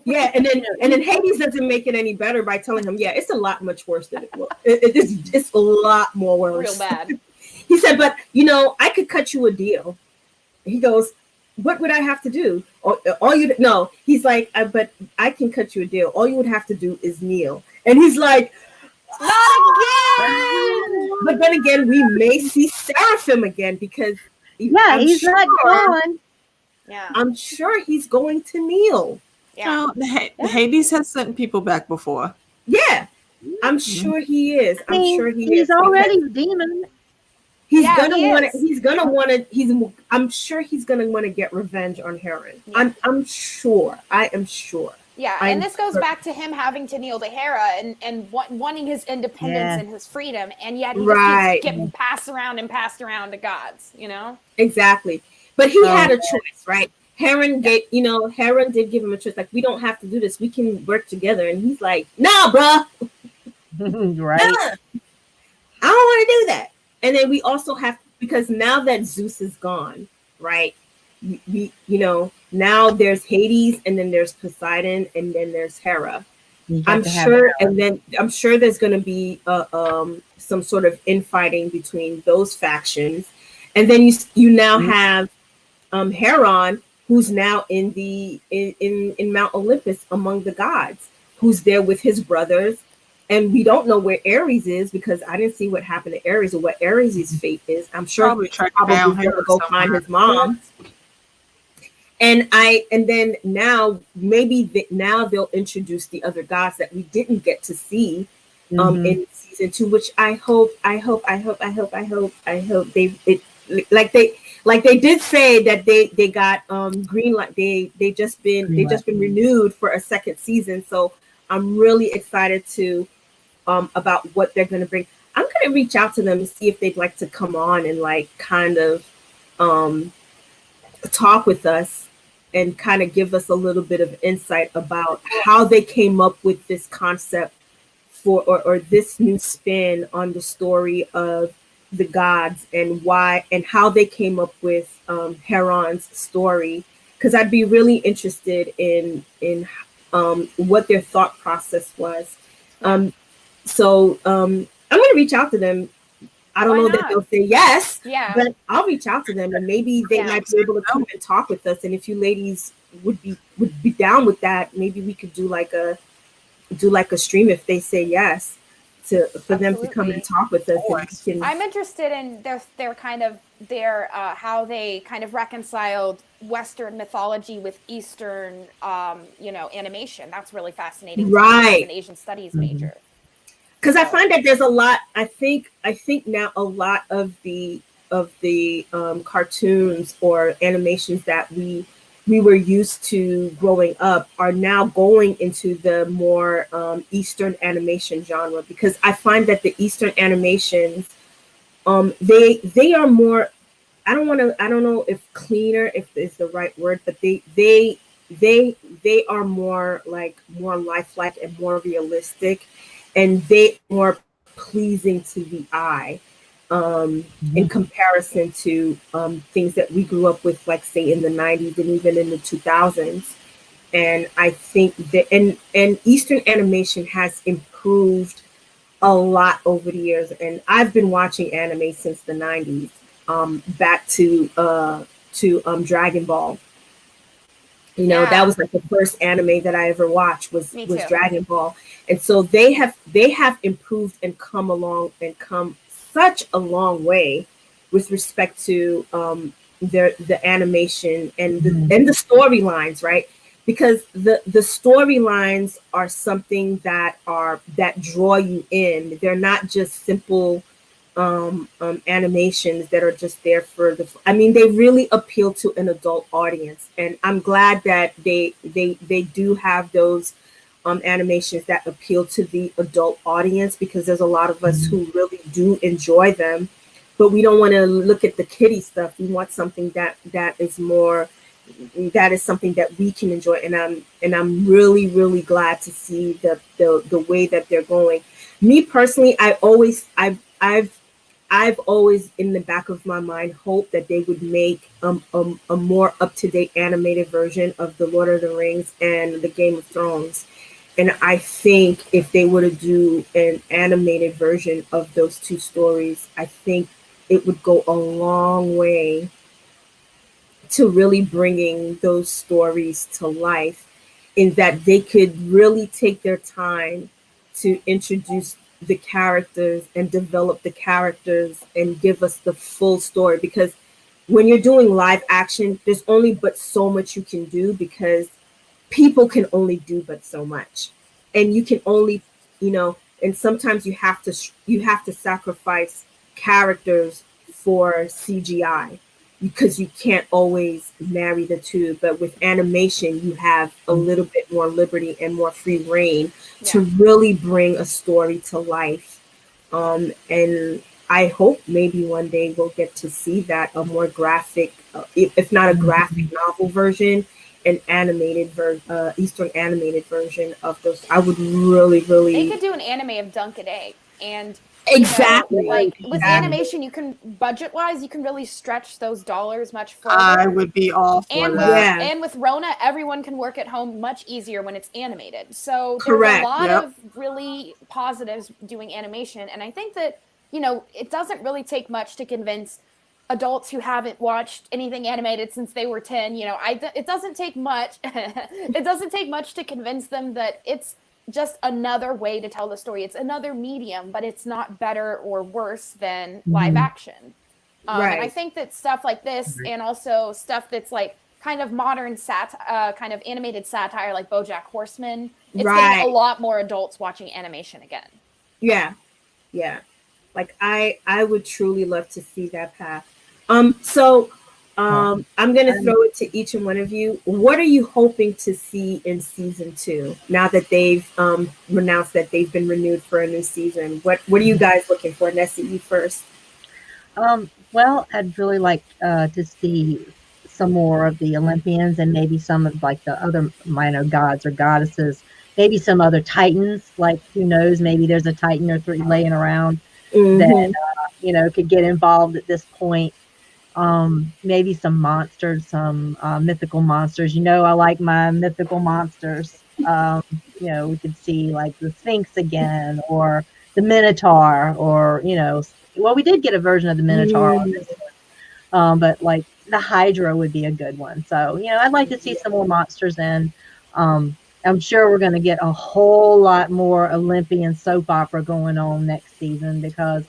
Yeah, and then Hades doesn't make it any better by telling him, yeah, it's a lot much worse than it looks. It's a lot more worse. Real bad. He said, but you know, I could cut you a deal. He goes, what would I have to do? He's like, but I can cut you a deal. All you would have to do is kneel. And he's like, not again. But then again, we may see Seraphim again, because he's not gone. Yeah, I'm sure he's going to kneel. Yeah, Hades has sent people back before. Yeah, I'm sure he is. He's already a demon. I'm sure he's gonna want to get revenge on Heron. Yeah. I am sure. Yeah, and this goes back to him having to kneel to Hera and wanting his independence and his freedom, and yet he just keeps getting passed around to gods, you know? Exactly. But he had a choice, right? Hera did give him a choice. Like, we don't have to do this. We can work together. And he's like, nah, bruh. Right. Nah, I don't want to do that. And then we also have, because now that Zeus is gone, right? We now there's Hades, and then there's Poseidon, and then there's Hera. I'm sure there's going to be some sort of infighting between those factions, and then you now have Heron, who's now in Mount Olympus among the gods, who's there with his brothers, and we don't know where Ares is because I didn't see what happened to Ares or what Ares' fate is. I'm sure he's probably going to go find his mom. And then now now they'll introduce the other gods that we didn't get to see in season 2, which I hope they did say that they got green light. They just been renewed for a second season. So I'm really excited to about what they're going to bring. I'm going to reach out to them and see if they'd like to come on and like kind of talk with us and kind of give us a little bit of insight about how they came up with this concept for or this new spin on the story of the gods and why and how they came up with Heron's story, because I'd be really interested in what their thought process was. So I'm going to reach out to them. I don't know that they'll say yes, but I'll reach out to them and maybe they might be able to come and talk with us. And if you ladies would be down with that, maybe we could do like a stream if they say yes for them to come and talk with us. I'm interested in their kind of how they kind of reconciled Western mythology with Eastern animation. That's really fascinating. Right. As an Asian studies major. Because I find that there's a lot. I think now a lot of the cartoons or animations that we were used to growing up are now going into the more Eastern animation genre, because I find that the Eastern animations they are more. I don't know if cleaner if is the right word, but they are more lifelike and more realistic. And they more pleasing to the eye in comparison to things that we grew up with, like say in the 90s and even in the 2000s. And I think that and Eastern animation has improved a lot over the years. And I've been watching anime since the 90s, back to Dragon Ball. That was like the first anime that I ever watched was Dragon Ball. And so they have improved and come such a long way with respect to the animation and the storylines, right? Because the storylines are something that draw you in. They're not just simple animations that are just there for they really appeal to an adult audience, and I'm glad that they do have those animations that appeal to the adult audience, because there's a lot of us who really do enjoy them, but we don't want to look at the kiddie stuff. We want something that is something that we can enjoy, and I'm really, really glad to see the way that they're going. Me personally, I've always in the back of my mind hoped that they would make a more up-to-date animated version of the Lord of the Rings and the Game of Thrones. And I think if they were to do an animated version of those two stories, I think it would go a long way to really bringing those stories to life, in that they could really take their time to introduce the characters and develop the characters and give us the full story. Because when you're doing live action, there's only but so much you can do, because people can only do but so much, and you can only and sometimes you have to sacrifice characters for CGI. because you can't always marry the two. But with animation, you have a little bit more liberty and more free reign to really bring a story to life. And I hope maybe one day we'll get to see that, a more graphic, if not a graphic novel version, an animated version, Eastern animated version of those. I would really, really. They could do an anime of Dunk a Day, and exactly, you know, like with animation, you can budget-wise, you can really stretch those dollars much further. I would be all for and that. And with Rona, everyone can work at home much easier when it's animated. So Correct. There's a lot of really positives doing animation, and I think that, you know, it doesn't really take much to convince adults who haven't watched anything animated since they were 10. You know, it doesn't take much. It doesn't take much to convince them that it's just another way to tell the story. It's another medium, but it's not better or worse than live action. Right. And I think that stuff like this, and also stuff that's like kind of modern kind of animated satire, like BoJack Horseman, it's getting a lot more adults watching animation again. Yeah. Like I would truly love to see that path. I'm gonna throw it to each and one of you. What are you hoping to see in season 2 now that they've announced that they've been renewed for a new season? What are you guys looking for? Nessie, you first. Well, I'd really like to see some more of the Olympians, and maybe some of like the other minor gods or goddesses, maybe some other titans. Like, who knows, maybe there's a titan or 3 laying around that you know, could get involved at this point. Maybe some monsters, some mythical monsters. You know, I like my mythical monsters. You know, we could see like the Sphinx again, or the Minotaur, or, you know, well, we did get a version of the Minotaur on this one. But like the Hydra would be a good one. So, you know, I'd like to see some more monsters in. I'm sure we're going to get a whole lot more Olympian soap opera going on next season, because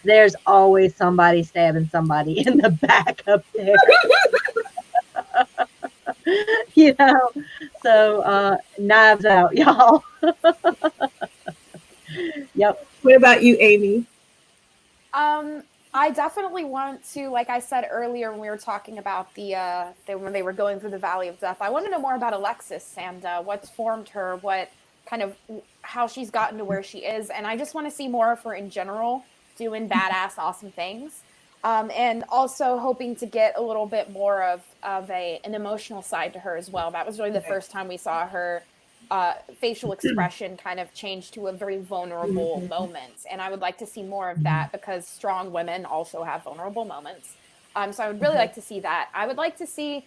there's always somebody stabbing somebody in the back up there. You know, so knives out, y'all. Yep. What about you, Amy? I definitely want to, like I said earlier when we were talking about when they were going through the Valley of Death, I want to know more about Alexis and what's formed her, what kind of, how she's gotten to where she is. And I just want to see more of her in general, doing badass, awesome things. And also hoping to get a little bit more of an emotional side to her as well. That was really the first time we saw her facial expression kind of change to a very vulnerable moment. And I would like to see more of that, because strong women also have vulnerable moments. So I would really like to see that. I would like to see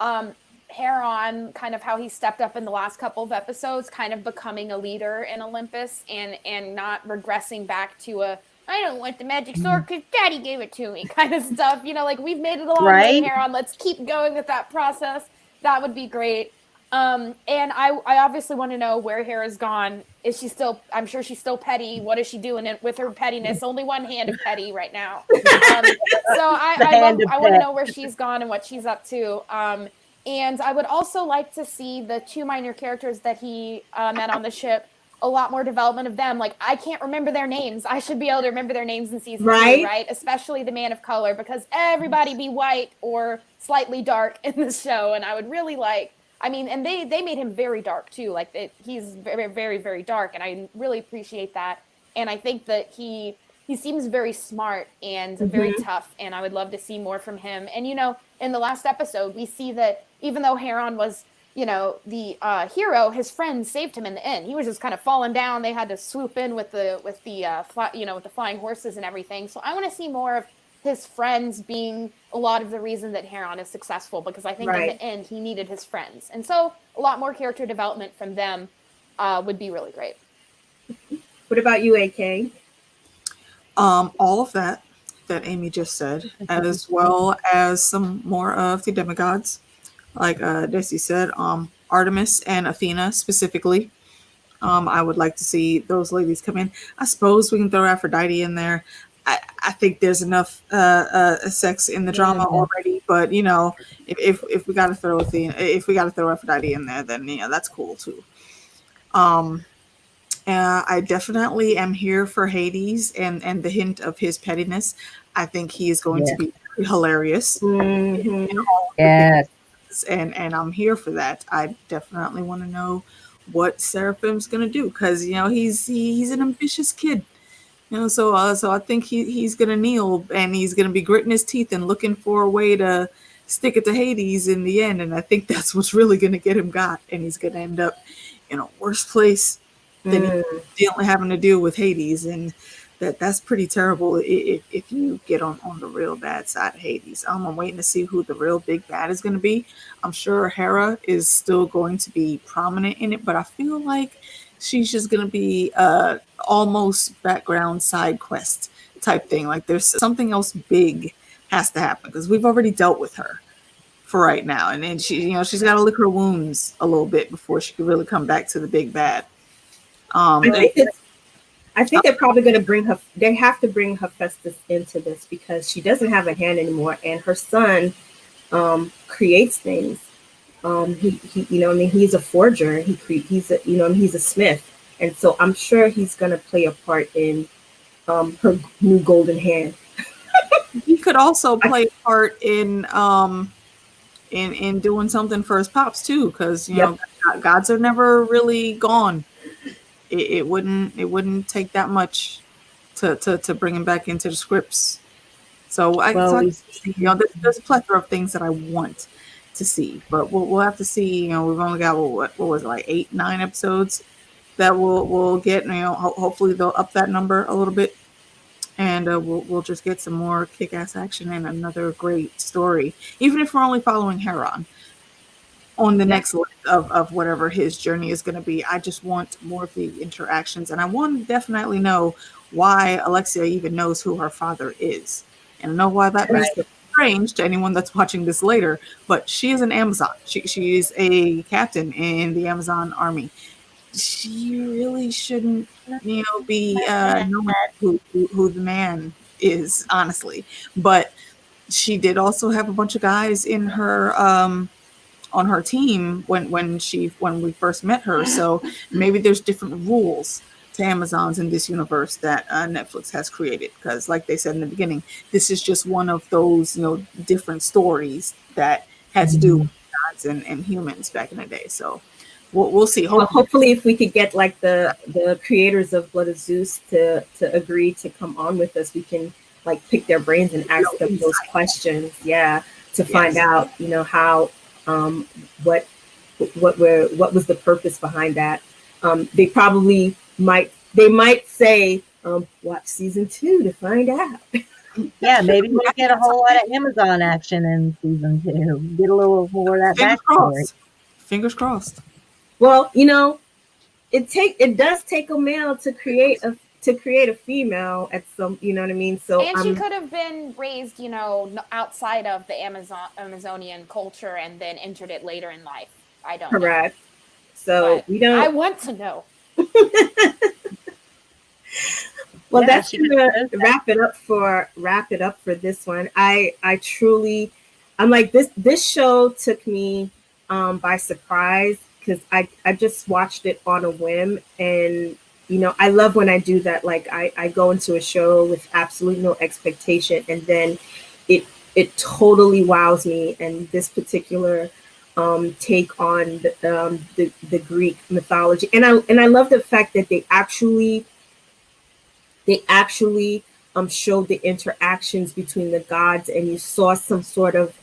Heron, kind of how he stepped up in the last couple of episodes, kind of becoming a leader in Olympus, and not regressing back to I don't want the magic sword because Daddy gave it to me kind of stuff. You know, like, we've made it a long way, Heron. Let's keep going with that process. That would be great. And I obviously want to know where Hera's gone. Is she still, I'm sure she's still petty. What is she doing with her pettiness? Only one hand of petty right now. So I want to know where she's gone and what she's up to. And I would also like to see the 2 minor characters that he met on the ship, a lot more development of them. Like, I can't remember their names. I should be able to remember their names in season 2, right? Especially the man of color, because everybody be white or slightly dark in the show. And I would really like, I mean, and they made him very dark too. Like, he's very, very, very dark, and I really appreciate that. And I think that he seems very smart and very tough, and I would love to see more from him. And, you know, in the last episode, we see that even though Heron was, you know, the hero, his friends saved him in the end. He was just kind of falling down. They had to swoop in with the flying horses and everything. So I want to see more of his friends being a lot of the reason that Heron is successful, because I think in the end he needed his friends. And so a lot more character development from them would be really great. What about you, AK? All of that Amy just said, as well as some more of the demigods. Like Nessie said, Artemis and Athena specifically. I would like to see those ladies come in. I suppose we can throw Aphrodite in there. I think there's enough sex in the drama already, but, you know, if we got to throw Aphrodite in there, then, yeah, that's cool too. I definitely am here for Hades and the hint of his pettiness. I think he is going to be hilarious. Mm-hmm. Yes. And I'm here for that. I definitely want to know what Seraphim's gonna do, because he's an ambitious kid. So I think he's gonna kneel, and he's gonna be gritting his teeth and looking for a way to stick it to Hades in the end. And I think that's what's really gonna get him got, and he's gonna end up in a worse place than having to deal with Hades. And that's pretty terrible if you get on the real bad side of Hades. I'm waiting to see who the real big bad is going to be. I'm sure Hera is still going to be prominent in it, but I feel like she's just going to be almost background side quest type thing. Like there's something else big has to happen, because we've already dealt with her for right now, and then she's got to lick her wounds a little bit before she can really come back to the big bad. I think they're probably going to bring her. They have to bring Hephaestus into this because she doesn't have a hand anymore, and her son creates things. He's a forger. He's a smith, and so I'm sure he's going to play a part in her new golden hand. He could also play a part in doing something for his pops too, because gods are never really gone. It wouldn't take that much to bring him back into the scripts. So there's a plethora of things that I want to see, but we'll have to see. We've only got what was it, like 8-9 episodes that we'll get. Hopefully they'll up that number a little bit, and we'll just get some more kick-ass action and another great story, even if we're only following Heron on the next leg of whatever his journey is going to be. I just want more of the interactions, and I want to definitely know why Alexia even knows who her father is, and I know why that may seem strange to anyone that's watching this later, but she is an Amazon. She is a captain in the Amazon army. She really shouldn't, be knowing who the man is, honestly. But she did also have a bunch of guys in her on her team when we first met her. So maybe there's different rules to Amazons in this universe that Netflix has created, because like they said in the beginning, this is just one of those different stories that had to do with gods and humans back in the day. So we'll see. Hopefully if we could get like the creators of Blood of Zeus to agree to come on with us, we can like pick their brains and ask them those questions to find out how what was the purpose behind that. They probably might say watch season 2 to find out. Yeah, maybe we'll get a whole lot of Amazon action in season 2. Get a little more of that backstory. Fingers crossed. Well, it does take a male to create a female at some, you know what I mean? So and she could have been raised, outside of the Amazonian culture and then entered it later in life. I don't know. Correct. So But we don't. I want to know. Well, that's gonna wrap it up for this one. I'm like this show took me by surprise, because I just watched it on a whim, and I love when I do that. Like I go into a show with absolutely no expectation, and then it totally wows me. And this particular take on the Greek mythology, and I love the fact that they actually showed the interactions between the gods, and you saw some sort of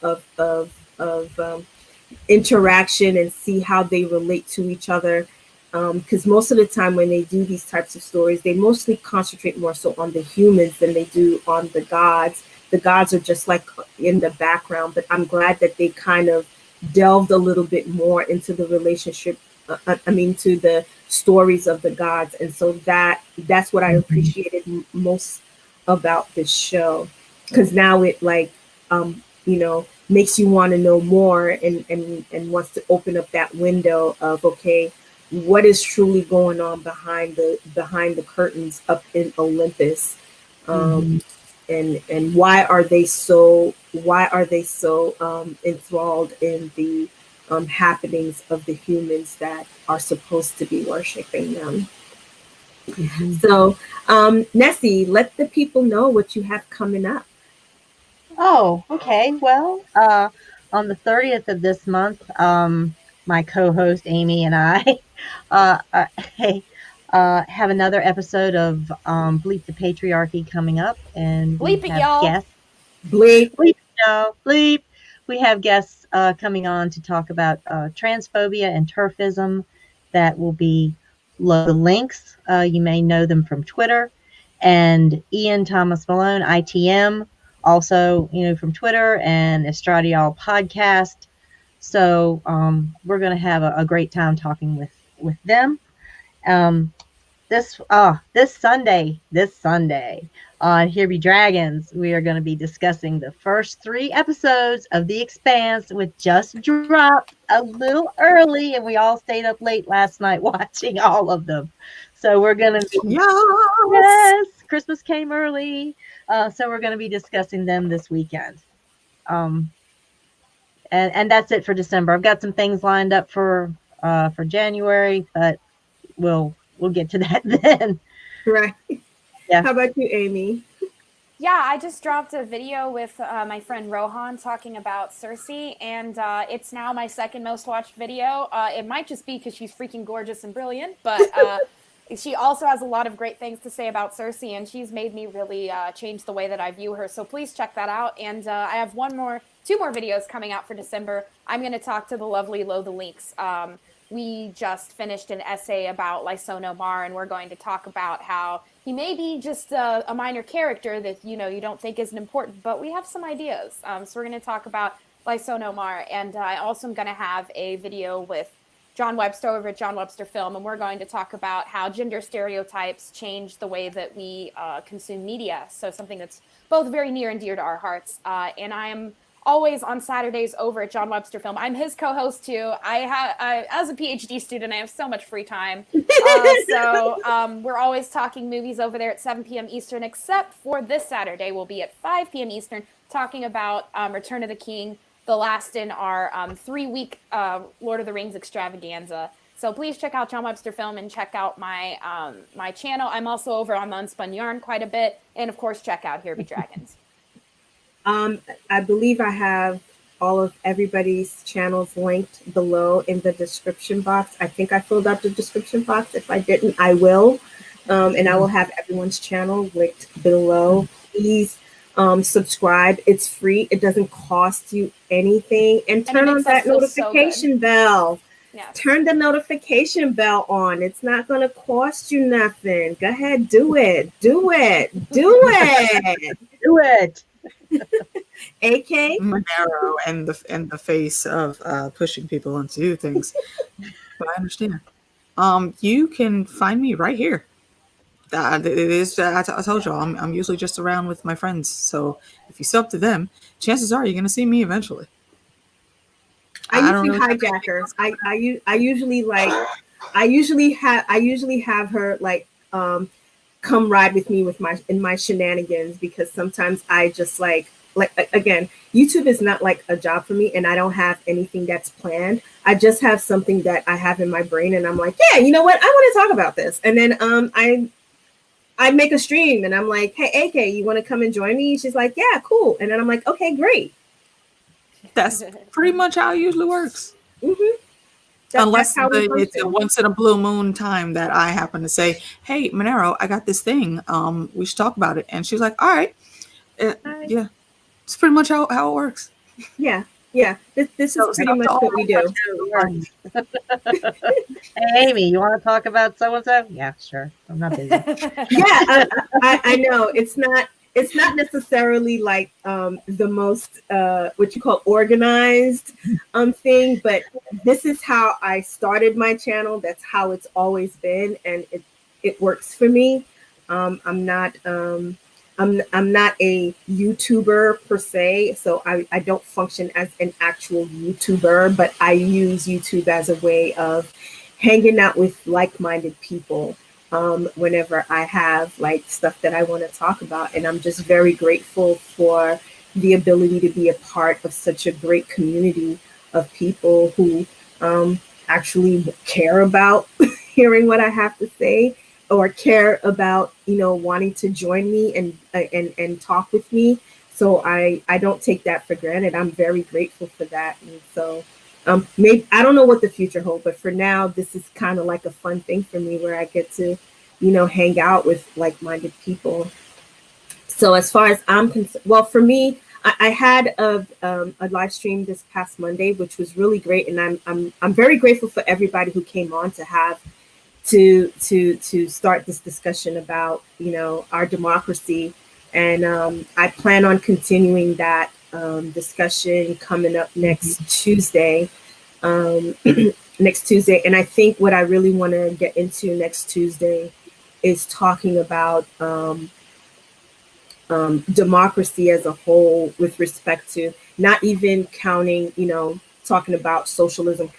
interaction and see how they relate to each other. Because most of the time when they do these types of stories, they mostly concentrate more so on the humans than they do on the gods. The gods are just like in the background, but I'm glad that they kind of delved a little bit more into the relationship, to the stories of the gods. And so that's what I appreciated most about this show, because now it makes you want to know more and wants to open up that window of, okay, what is truly going on behind the curtains up in Olympus, and why are they so enthralled in the happenings of the humans that are supposed to be worshiping them. So Nessie, let the people know what you have coming up. Oh, okay. Well, on the 30th of this month, my co-host Amy and I uh, uh, have another episode of Bleep the Patriarchy coming up, and we Bleep it, have y'all. guests. Bleep. Bleep, y'all, bleep. We have guests coming on to talk about transphobia and turfism. That will be the links. You may know them from Twitter. And Ian Thomas Malone, ITM, also, from Twitter, and Estradiol Podcast. So we're going to have a great time talking with them. This Sunday on Here Be Dragons, we are going to be discussing the first 3 episodes of The Expanse, which just dropped a little early, and we all stayed up late last night watching all of them. So we're going to be, yes, Christmas came early, so we're going to be discussing them this weekend. And that's it for December. I've got some things lined up for January, but we'll get to that then. Right. Yeah. How about you, Amy? Yeah, I just dropped a video with my friend Rohan talking about Cersei, and it's now my second most watched video. It might just be because she's freaking gorgeous and brilliant, but she also has a lot of great things to say about Cersei, and she's made me really change the way that I view her. So please check that out. And I have two more videos coming out for December. I'm going to talk to the lovely Lo the Lynx. We just finished an essay about Lyson Omar, and we're going to talk about how he may be just a minor character that you don't think isn't important, but we have some ideas. So we're going to talk about Lyson Omar, and I also am going to have a video with John Webster over at John Webster Film, and we're going to talk about how gender stereotypes change the way that we consume media. So something that's both very near and dear to our hearts. And I am always on Saturdays over at John Webster Film. I'm his co-host too. As a PhD student, I have so much free time. So we're always talking movies over there at 7 p.m. Eastern, except for this Saturday. We'll be at 5 p.m. Eastern talking about Return of the King, the last in our 3-week Lord of the Rings extravaganza. So please check out John Webster Film and check out my my channel. I'm also over on the Unspun Yarn quite a bit. And of course, check out Here Be Dragons. I believe I have all of everybody's channels linked below in the description box. I think I filled out the description box. If I didn't, I will. And I will have everyone's channel linked below. Please subscribe. It's free. It doesn't cost you anything. And turn on that notification bell. Yeah. Turn the notification bell on. It's not going to cost you nothing. Go ahead. Do it. Do it. Do it. Do it. AK Monero and the face of pushing people into things. But I understand. You can find me right here. It is. I told y'all I'm usually just around with my friends. So if you sub to them, chances are you're gonna see me eventually. I usually hijack her. I usually have her like come ride with me in my shenanigans, because sometimes I just like again, YouTube is not like a job for me, and I don't have anything that's planned. I just have something that I have in my brain, and I'm like, yeah, you know what? I want to talk about this. And then I make a stream, and I'm like, hey, AK, you want to come and join me? She's like, yeah, cool. And then I'm like, okay, great. That's pretty much how it usually works. Mm-hmm. Unless it's a once in a blue moon time that I happen to say, hey, Monero, I got this thing. We should talk about it. And she's like, all right. Yeah. It's pretty much how it works. Yeah. Yeah. This is pretty much what we do. Hey, Amy, you want to talk about so-and-so? Yeah, sure. I'm not busy. Yeah, I know. It's not necessarily like the most what you call organized thing, but this is how I started my channel. That's how it's always been, and it works for me. I'm not a YouTuber per se, so I don't function as an actual YouTuber, but I use YouTube as a way of hanging out with like-minded people. Whenever I have like stuff that I want to talk about. And I'm just very grateful for the ability to be a part of such a great community of people who actually care about hearing what I have to say, or care about, wanting to join me and talk with me. So I don't take that for granted. I'm very grateful for that. And so maybe I don't know what the future holds, but for now, this is kind of like a fun thing for me where I get to, hang out with like-minded people. So as far as I'm concerned, well, for me, I had a live stream this past Monday, which was really great, and I'm very grateful for everybody who came on to have to start this discussion about our democracy, and I plan on continuing that discussion coming up next Tuesday. Next Tuesday, and I think what I really want to get into next Tuesday is talking about democracy as a whole, with respect to not even counting, talking about socialism,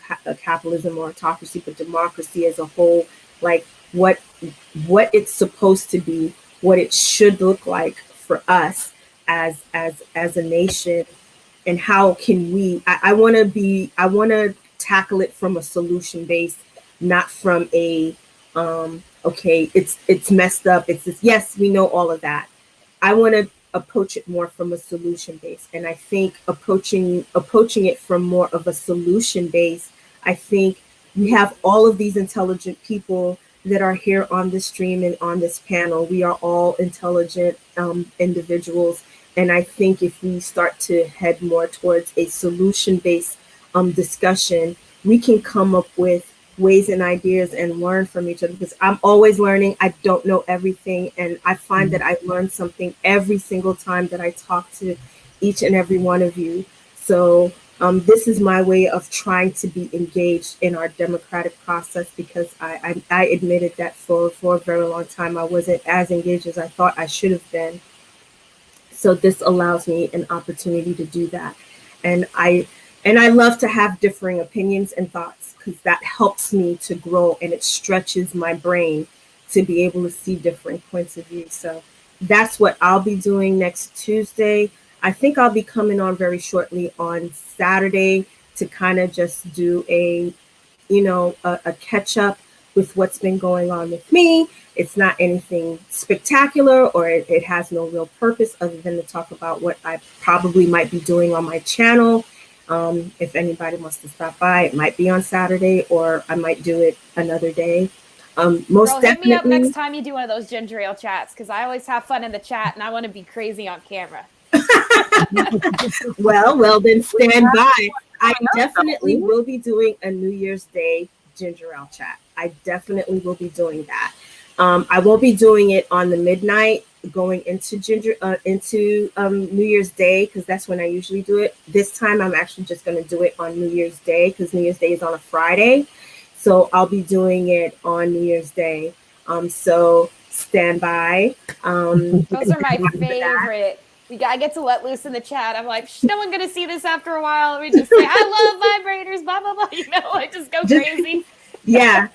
capitalism, or autocracy, but democracy as a whole, like what it's supposed to be, what it should look like for us as a nation, and how can we? I want to tackle it from a solution base, not from a okay, it's messed up. It's this. Yes, we know all of that. I want to approach it more from a solution base, and I think approaching it from more of a solution base. I think we have all of these intelligent people that are here on this stream and on this panel. We are all intelligent individuals, and I think if we start to head more towards a solution based discussion, we can come up with ways and ideas and learn from each other, because I'm always learning. I don't know everything, and I find that I learn something every single time that I talk to each and every one of you. So this is my way of trying to be engaged in our democratic process, because I admitted that for a very long time I wasn't as engaged as I thought I should have been. So this allows me an opportunity to do that, and I love to have differing opinions and thoughts, because that helps me to grow, and it stretches my brain to be able to see different points of view. So that's what I'll be doing next Tuesday. I think I'll be coming on very shortly on Saturday to kind of just do a catch up with what's been going on with me. It's not anything spectacular, or it has no real purpose other than to talk about what I probably might be doing on my channel. If anybody wants to stop by, it might be on Saturday, or I might do it another day. Most Girl, definitely. hit me up next time you do one of those ginger ale chats, because I always have fun in the chat, and I want to be crazy on camera. Well, then stand by. I definitely will be doing a New Year's Day ginger ale chat. I definitely will be doing that. I won't be doing it on the midnight going into New Year's Day, because that's when I usually do it. This time I'm actually just going to do it on New Year's Day, because New Year's Day is on a Friday. So I'll be doing it on New Year's Day. So stand by. Those are my favorite. I get to let loose in the chat. I'm like, no one gonna see this after a while. We just say, I love vibrators, blah blah blah. I just go crazy. Yeah,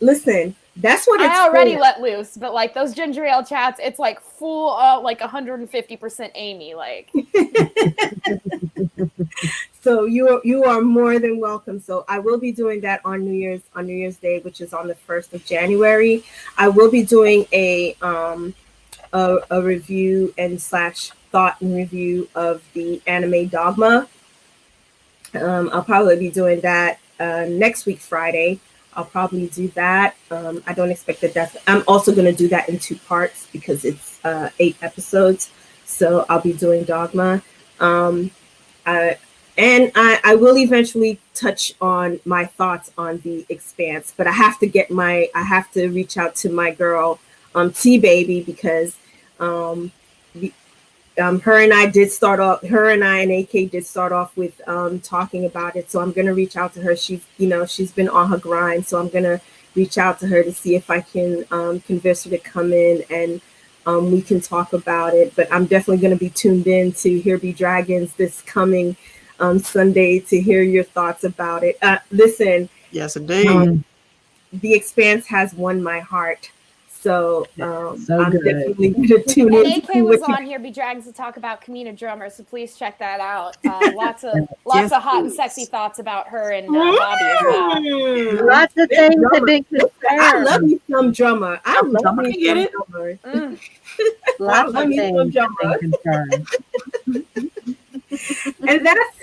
listen. That's what it's I already for. let loose, but like those ginger ale chats, it's like full, like 150% Amy. Like, so you are more than welcome. So I will be doing that on New Year's Day, which is on the 1st of January. I will be doing a review and / thought and review of the anime Dogma. I'll probably be doing that next week, Friday. I'll probably do that. I don't expect that. I'm also going to do that in 2 parts, because it's 8 episodes. So I'll be doing Dogma. And I will eventually touch on my thoughts on The Expanse, but I have to reach out to my girl, T Baby, because her and I and AK did start off with talking about it. So I'm going to reach out to her. She's been on her grind. So I'm going to reach out to her to see if I can convince her to come in, and we can talk about it. But I'm definitely going to be tuned in to Here Be Dragons this coming Sunday to hear your thoughts about it. Listen. Yes, indeed. The Expanse has won my heart. So So I'm good. definitely going to tune And in. AK was on here, Be Dragons, to talk about Kamina Drummer, so please check that out. Lots of hot and sexy thoughts about her and Bobby as well. Lots of things have been I love confirmed. me some drummer. I love Drummer me can get some it. drummer. Lots I love of me some things have drummer. been confirmed. And that's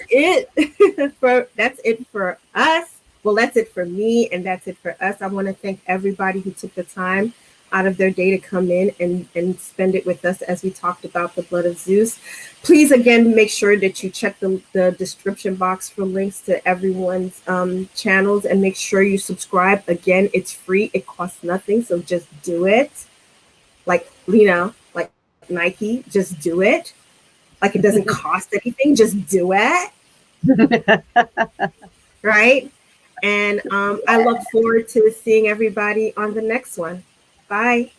it for us. Well, that's it for me, and that's it for us. I want to thank everybody who took the time out of their day to come in and spend it with us as we talked about the Blood of Zeus. Please, again, make sure that you check the description box for links to everyone's channels, and make sure you subscribe. Again, it's free. It costs nothing, so just do it. Like Nike, just do it. Like it doesn't cost anything, just do it. Right? And I look forward to seeing everybody on the next one. Bye.